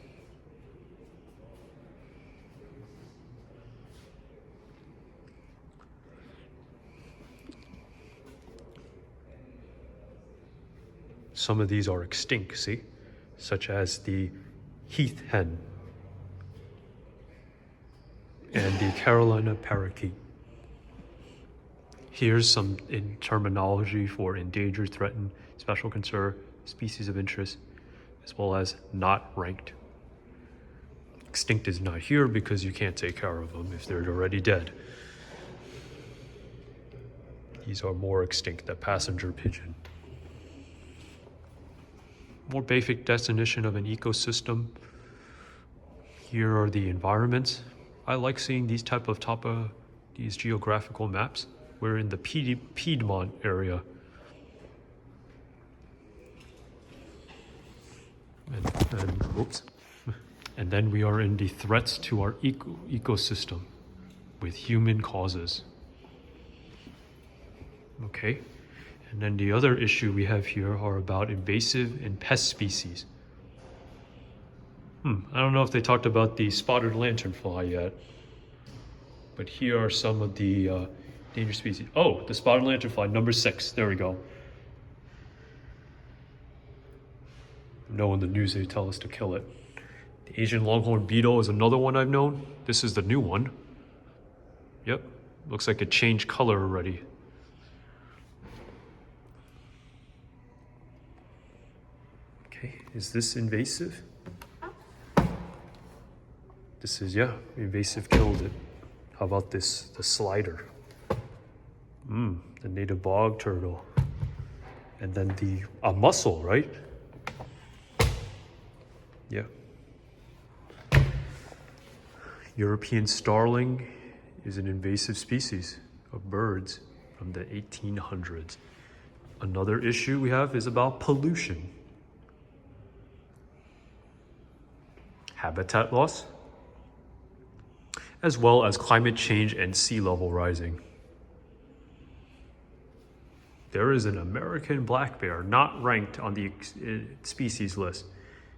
Speaker 1: Some of these are extinct, see? Such as the heath hen and the Carolina parakeet. Here's some in terminology for endangered, threatened, special concern, species of interest, as well as not ranked. Extinct is not here because you can't take care of them if they're already dead. These are more extinct, the passenger pigeon. More basic definition of an ecosystem. Here are the environments. I like seeing these type of these geographical maps. We're in the Piedmont area. And then we are in the threats to our ecosystem with human causes. Okay, and then the other issue we have here are about invasive and pest species. I don't know if they talked about the spotted lanternfly yet, but here are some of the endangered species. Oh, the spotted lanternfly, number 6. There we go. In the news they tell us to kill it. The Asian longhorn beetle is another one I've known. This is the new one. Yep, looks like it changed color already. Okay, is this invasive? This is, yeah, invasive killed it. How about this, the slider? The native bog turtle. And then a mussel, right? Yeah. European starling is an invasive species of birds from the 1800s. Another issue we have is about pollution. Habitat loss, as well as climate change and sea level rising. There is an American black bear not ranked on the species list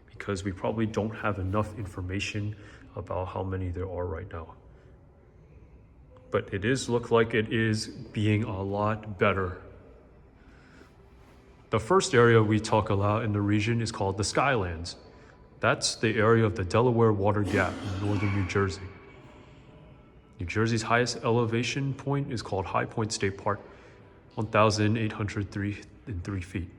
Speaker 1: because we probably don't have enough information about how many there are right now. But it look like it is being a lot better. The first area we talk about in the region is called the Skylands. That's the area of the Delaware Water Gap in northern New Jersey. New Jersey's highest elevation point is called High Point State Park, 1,803 feet.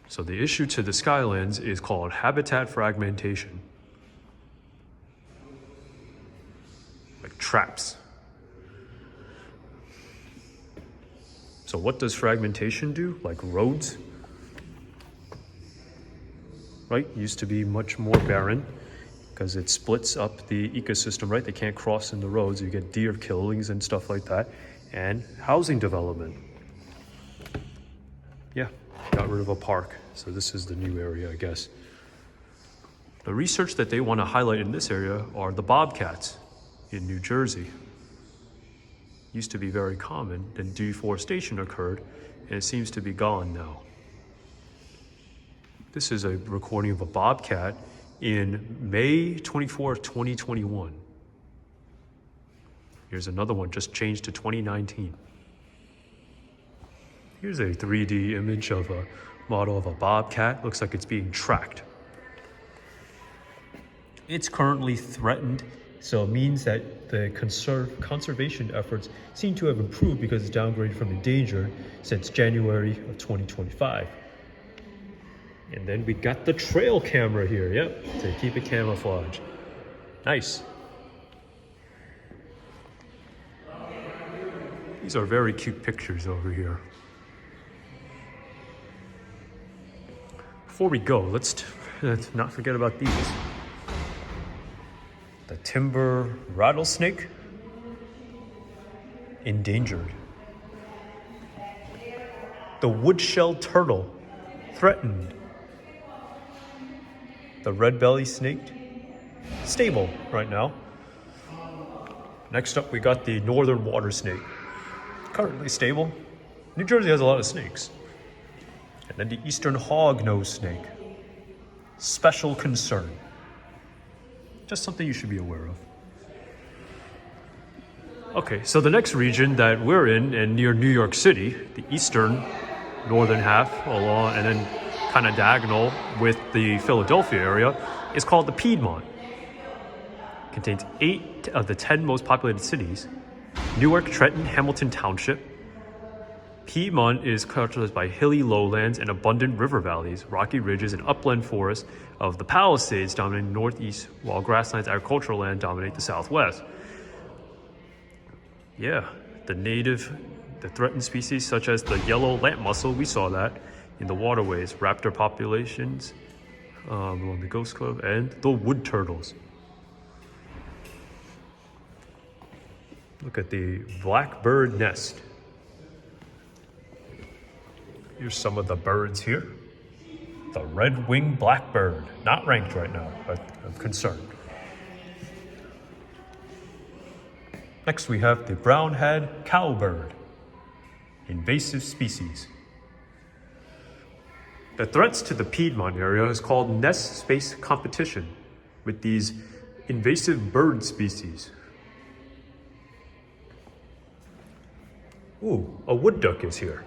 Speaker 1: So the issue to the Skylands is called habitat fragmentation. Like traps. So what does fragmentation do? Like roads? Right? Used to be much more barren because it splits up the ecosystem, right? They can't cross in the roads. You get deer killings and stuff like that. And housing development. Yeah, got rid of a park. So this is the new area, I guess. The research that they want to highlight in this area are the bobcats in New Jersey. Used to be very common, then deforestation occurred, and it seems to be gone now. This is a recording of a bobcat in May 24th, 2021. Here's another one, just changed to 2019. Here's a 3D image of a model of a bobcat. Looks like it's being tracked. It's currently threatened, so it means that the conservation efforts seem to have improved because it's downgraded from endangered since January of 2025. And then we got the trail camera here, yep, to keep it camouflage. Nice. These are very cute pictures over here. Before we go, let's not forget about these. The timber rattlesnake, endangered. The woodshell turtle, threatened. The red belly snake, stable right now. Next up, we got the northern water snake, currently stable. New Jersey has a lot of snakes. And then the eastern hognose snake, special concern. Just something you should be aware of. Okay, so the next region that we're in and near New York City, the eastern northern half along and then kind of diagonal with the Philadelphia area, is called the Piedmont. Contains 8 of the 10 most populated cities. Newark, Trenton, Hamilton Township. Piedmont is characterized by hilly lowlands and abundant river valleys, rocky ridges, and upland forests of the Palisades dominate the northeast, while grasslands and agricultural land dominate the southwest. Yeah, the threatened species such as the yellow lamp mussel, we saw that in the waterways, raptor populations along the Ghost Club, and the wood turtles. Look at the blackbird nest. Here's some of the birds here. The red-winged blackbird, not ranked right now, but of concern. Next we have the brown-head cowbird, invasive species. The threats to the Piedmont area is called nest space competition with these invasive bird species. Ooh, a wood duck is here.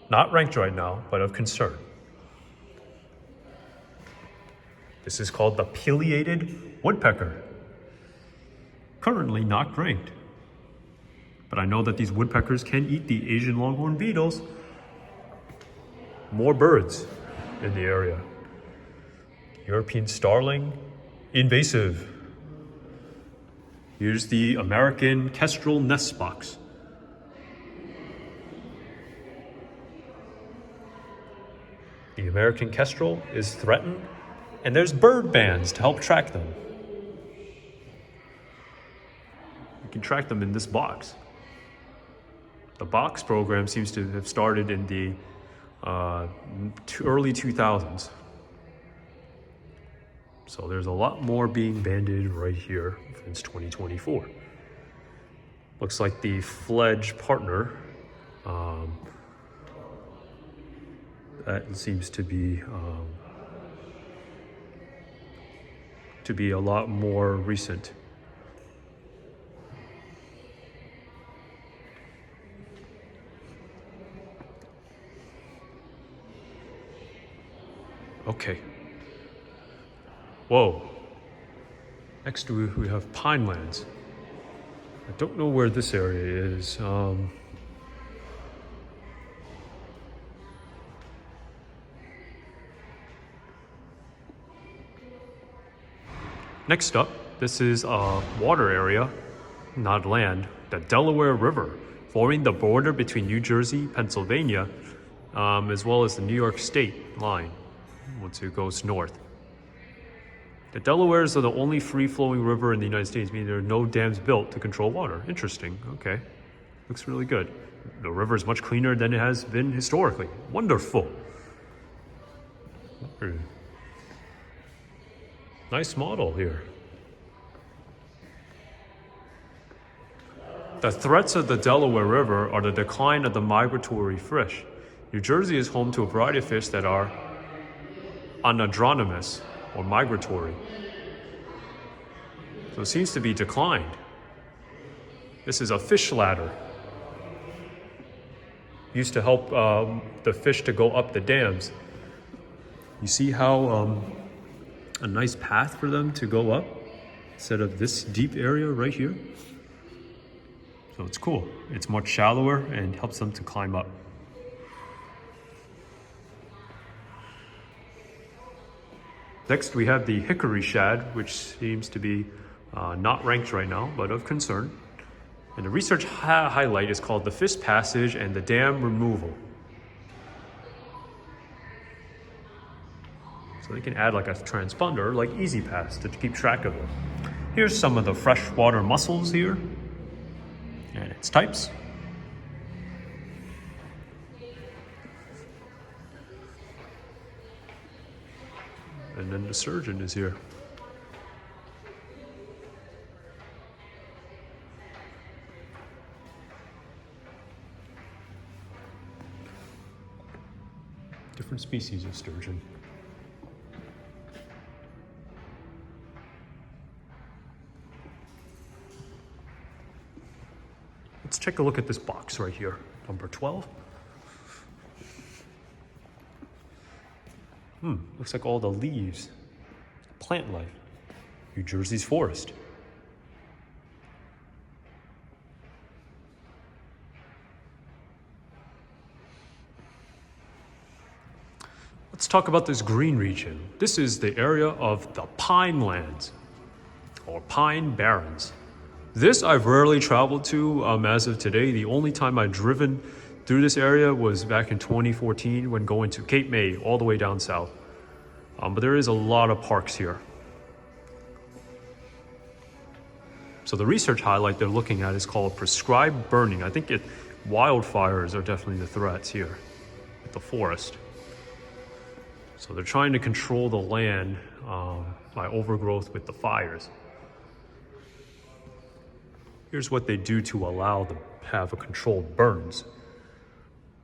Speaker 1: Not ranked right now, but of concern. This is called the pileated woodpecker. Currently not ranked. But I know that these woodpeckers can eat the Asian longhorn beetles. More birds in the area. European starling, invasive. Here's the American kestrel nest box. The American kestrel is threatened, and there's bird bands to help track them. You can track them in this box. The box program seems to have started in the early 2000s. So there's a lot more being banded right here since 2024. Looks like the fledged partner that seems to be a lot more recent. Okay. Whoa. Next we have Pinelands. I don't know where this area is. Next up, this is a water area, not land, the Delaware River, forming the border between New Jersey, Pennsylvania, as well as the New York State line once it goes north. The Delawares are the only free-flowing river in the United States, meaning there are no dams built to control water. Interesting, okay. Looks really good. The river is much cleaner than it has been historically. Wonderful. Nice model here. The threats of the Delaware River are the decline of the migratory fish. New Jersey is home to a variety of fish that are anadromous or migratory. So it seems to be declined. This is a fish ladder. Used to help the fish to go up the dams. You see how a nice path for them to go up instead of this deep area right here? So it's cool. It's much shallower and helps them to climb up. Next, we have the hickory shad, which seems to be not ranked right now, but of concern. And the research highlight is called the fish passage and the dam removal. So they can add like a transponder, like Easy Pass, to keep track of them. Here's some of the freshwater mussels here, and its types. And then the surgeon is here. Different species of sturgeon. Let's take a look at this box right here, number 12. Looks like all the leaves, plant life. New Jersey's forest. Let's talk about this green region. This is the area of the pine lands, or pine barrens. This I've rarely traveled to as of today. The only time I've driven through this area was back in 2014 when going to Cape May all the way down south. But there is a lot of parks here. So the research highlight they're looking at is called prescribed burning. I think wildfires are definitely the threats here with the forest. So they're trying to control the land by overgrowth with the fires. Here's what they do to allow them to have a controlled burns.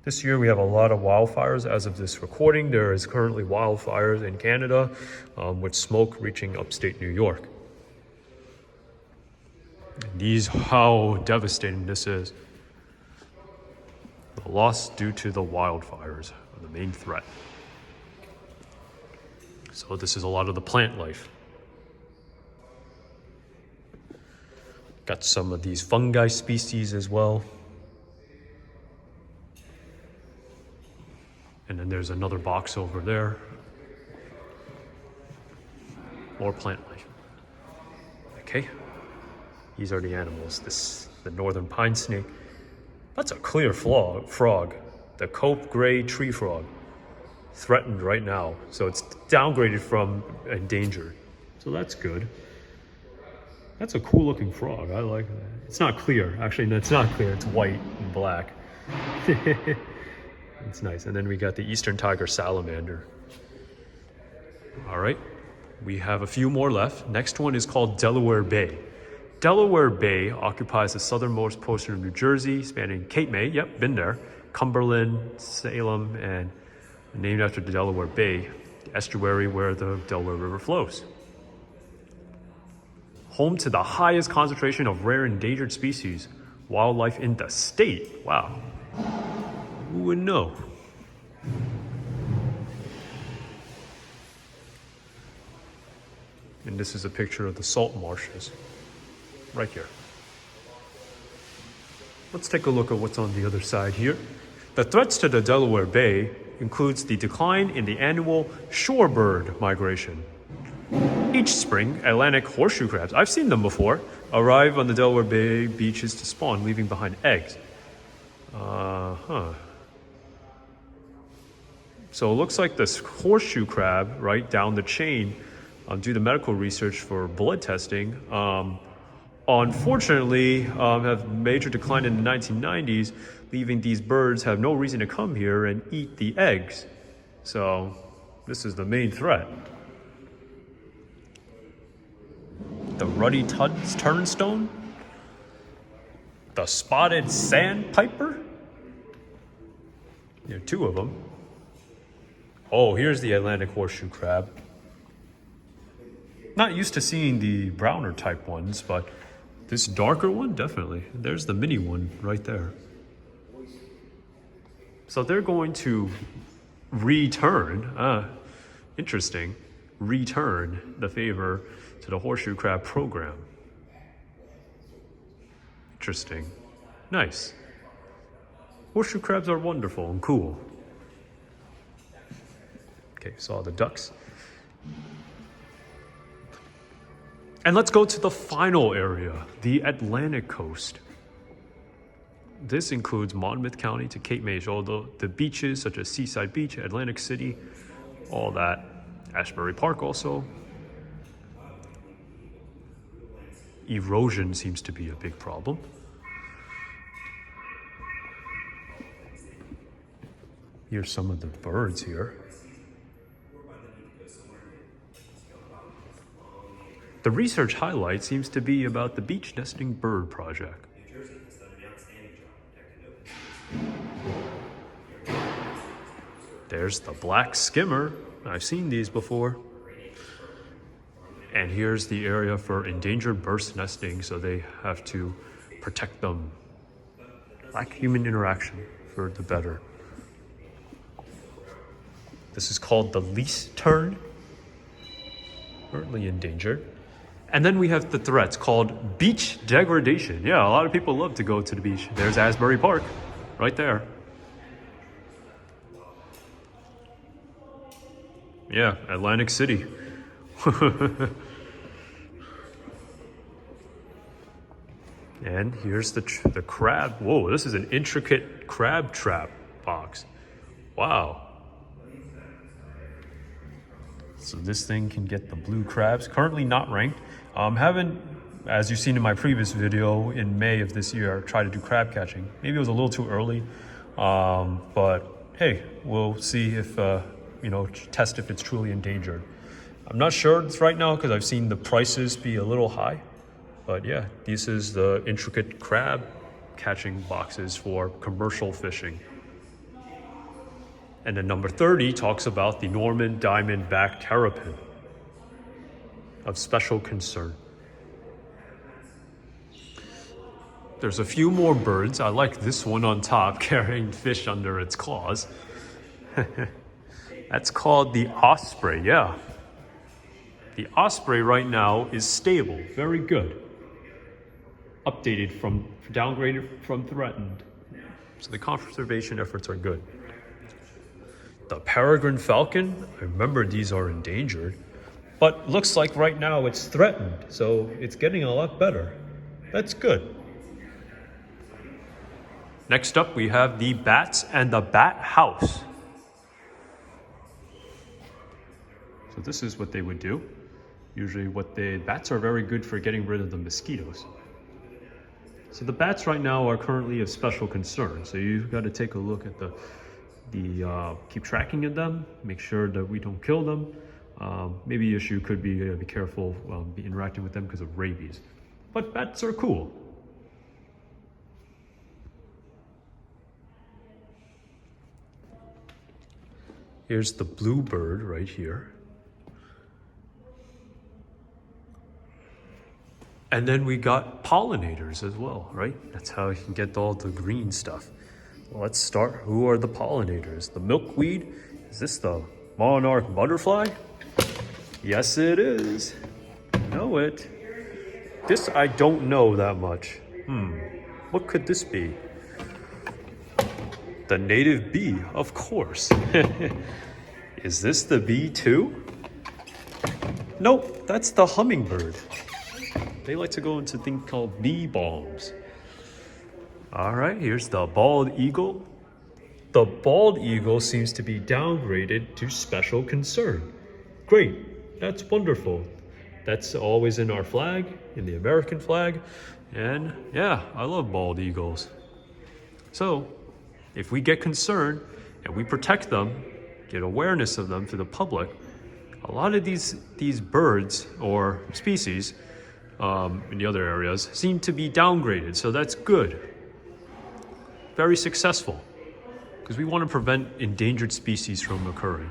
Speaker 1: This year we have a lot of wildfires. As of this recording, there is currently wildfires in Canada with smoke reaching upstate New York. And how devastating this is. The loss due to the wildfires are the main threat. So this is a lot of the plant life. Got some of these fungi species as well. And then there's another box over there. More plant life. Okay. These are the animals. The northern pine snake. That's a clear frog. The Cope gray tree frog. Threatened right now. So it's downgraded from endangered. So that's good. That's a cool looking frog. I like that. It's not clear. Actually, no, it's not clear. It's white and black. It's nice. And then we got the eastern tiger salamander. All right. We have a few more left. Next one is called Delaware Bay. Delaware Bay occupies the southernmost portion of New Jersey, spanning Cape May. Yep, been there. Cumberland, Salem, and named after the Delaware Bay, the estuary where the Delaware River flows. Home to the highest concentration of rare endangered species, wildlife in the state. Wow. Who would know? And this is a picture of the salt marshes right here. Let's take a look at what's on the other side here. The threats to the Delaware Bay includes the decline in the annual shorebird migration. Each spring, Atlantic horseshoe crabs, I've seen them before, arrive on the Delaware Bay beaches to spawn, leaving behind eggs. So it looks like this horseshoe crab, right down the chain, do the medical research for blood testing, unfortunately have major decline in the 1990s, leaving these birds have no reason to come here and eat the eggs. So this is the main threat. The ruddy turnstone, the spotted sandpiper. There are two of them. Oh, here's the Atlantic horseshoe crab. Not used to seeing the browner type ones, but this darker one, definitely. There's the mini one right there. So they're going to return the favor to the horseshoe crab program. Interesting. Nice. Horseshoe crabs are wonderful and cool. Okay, saw the ducks. And let's go to the final area, the Atlantic coast. This includes Monmouth County to Cape May, although the beaches such as Seaside Beach, Atlantic City, all that. Ashbury Park also. Erosion seems to be a big problem. Here's some of the birds here. The research highlight seems to be about the beach nesting bird project. There's the black skimmer. I've seen these before. And here's the area for endangered bird nesting, so they have to protect them. Lack human interaction for the better. This is called the least tern, currently endangered. And then we have the threats called beach degradation. Yeah, a lot of people love to go to the beach. There's Asbury Park, right there. Yeah, Atlantic City. And here's the crab. Whoa, this is an intricate crab trap box. Wow. So this thing can get the blue crabs. Currently not ranked. Haven't, as you've seen in my previous video in May of this year, tried to do crab catching. Maybe it was a little too early, but hey, we'll see if, test if it's truly endangered. I'm not sure it's right now because I've seen the prices be a little high. But yeah, this is the intricate crab catching boxes for commercial fishing. And then number 30 talks about the Norman diamondback terrapin of special concern. There's a few more birds. I like this one on top carrying fish under its claws. That's called the osprey, yeah. The osprey right now is stable, very good. Updated from downgraded from threatened. So the conservation efforts are good. The peregrine falcon, I remember these are endangered, but looks like right now it's threatened, so it's getting a lot better. That's good. Next up, we have the bats and the bat house. So this is what they would do. Usually bats are very good for getting rid of the mosquitoes. So the bats right now are currently of special concern. So you've got to take a look at keep tracking of them, make sure that we don't kill them. Maybe issue could be careful be interacting with them because of rabies. But bats are cool. Here's the bluebird right here. And then we got pollinators as well, right? That's how you can get all the green stuff. Let's start. Who are the pollinators? The milkweed? Is this the monarch butterfly? Yes, it is. I know it. This I don't know that much. What could this be? The native bee, of course. Is this the bee too? Nope, that's the hummingbird. They like to go into a thing called bee balms. All right, here's the bald eagle. The bald eagle seems to be downgraded to special concern. Great, that's wonderful. That's always in our flag, in the American flag. And yeah, I love bald eagles. So if we get concerned and we protect them, get awareness of them to the public, a lot of these birds or species in the other areas seem to be downgraded. So that's good. Very successful. Because we want to prevent endangered species from occurring.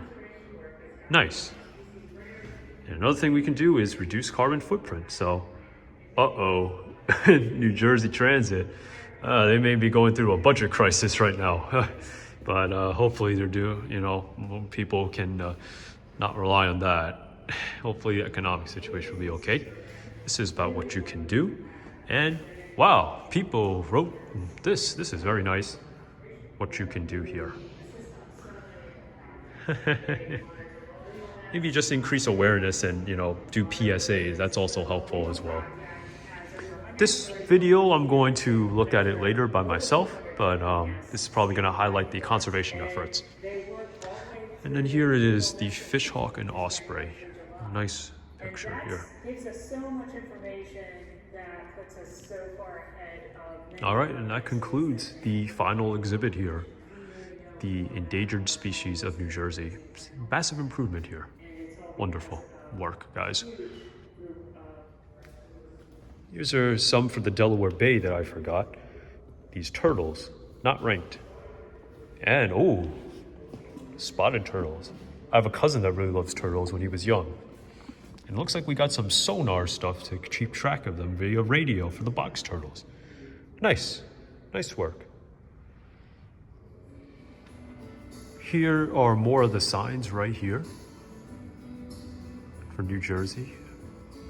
Speaker 1: Nice. And another thing we can do is reduce carbon footprint. So, New Jersey Transit, they may be going through a budget crisis right now. But hopefully people can not rely on that. Hopefully the economic situation will be okay. This is about what you can do. And wow, people wrote this. This is very nice. What you can do here. Maybe just increase awareness and, do PSAs. That's also helpful as well. This video, I'm going to look at it later by myself, but this is probably going to highlight the conservation efforts. And then here it is, the fishhawk and osprey. Nice picture here.
Speaker 4: Gives us so much information that puts us so far ahead of...
Speaker 1: All right, and that concludes the final exhibit here. The endangered species of New Jersey. Massive improvement here. Wonderful work, guys. Here's some for the Delaware Bay that I forgot. These turtles, not ranked. And, spotted turtles. I have a cousin that really loves turtles when he was young. And it looks like we got some sonar stuff to keep track of them via radio for the box turtles. Nice. Nice work. Here are more of the signs right here for New Jersey.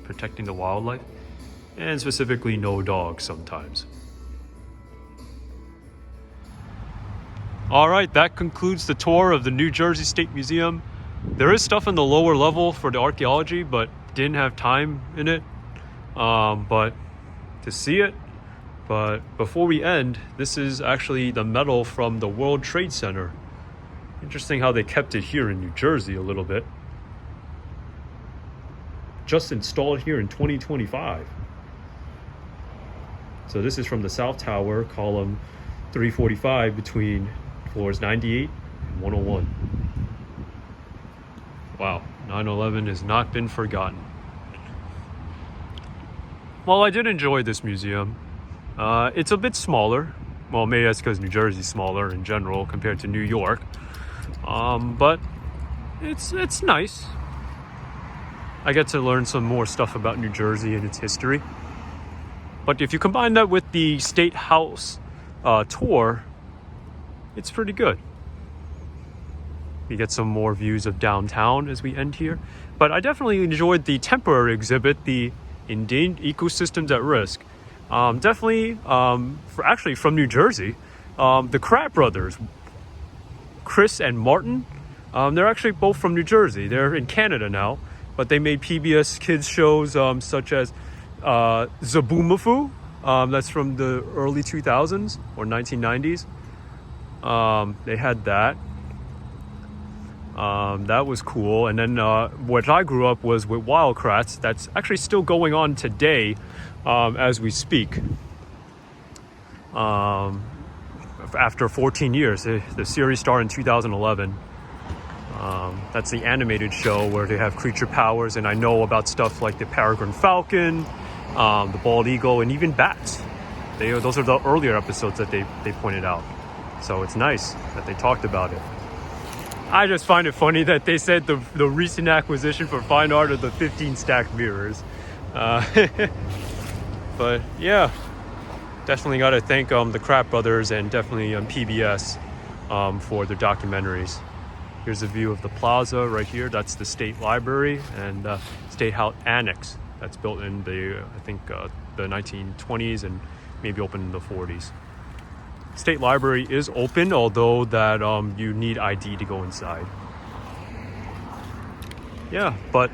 Speaker 1: protecting the wildlife, and specifically no dogs sometimes. All right, that concludes the tour of the New Jersey State Museum. There is stuff in the lower level for the archaeology, but didn't have time in it. But to see it. But before we end, this is actually the medal from the World Trade Center. Interesting how they kept it here in New Jersey a little bit. Just installed here in 2025. So this is from the South Tower, column 345, between floors 98 and 101. Wow, 9/11 has not been forgotten. Well, I did enjoy this museum. It's a bit smaller. Well, maybe that's because New Jersey's smaller in general compared to New York. But it's nice. I get to learn some more stuff about New Jersey and its history. But if you combine that with the State House tour, it's pretty good. We get some more views of downtown as we end here. But I definitely enjoyed the temporary exhibit, the Endangered Ecosystems at Risk. Definitely, actually from New Jersey, the Kratt brothers, Chris and Martin, they're actually both from New Jersey. They're in Canada now, but they made PBS kids shows such as Zaboomafoo. That's from the early 2000s or 1990s. They had that. That was cool. And then what I grew up was with Wildcrats. That's actually still going on today as we speak. After 14 years, the series started in 2011. That's the animated show where they have creature powers, and I know about stuff like the peregrine falcon, the bald eagle, and even bats. Those are the earlier episodes that they pointed out. So it's nice that they talked about it. I just find it funny that they said the recent acquisition for fine art are the 15 stacked mirrors. But yeah, definitely got to thank the Kratt brothers and definitely PBS for their documentaries. Here's a view of the plaza right here. That's the State Library and State House Annex. That's built in the 1920s and maybe opened in the 40s. State Library is open, although that you need ID to go inside. Yeah, but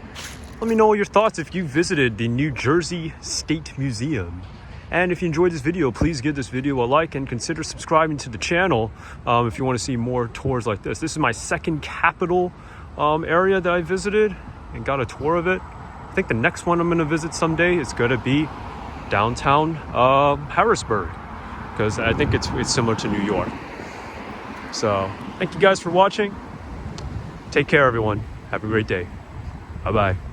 Speaker 1: let me know your thoughts if you visited the New Jersey State Museum. And if you enjoyed this video, please give this video a like and consider subscribing to the channel if you want to see more tours like this. This is my second capital area that I visited and got a tour of it. I think the next one I'm going to visit someday is going to be downtown Harrisburg, because I think it's similar to New York. So thank you guys for watching. Take care, everyone. Have a great day. Bye-bye.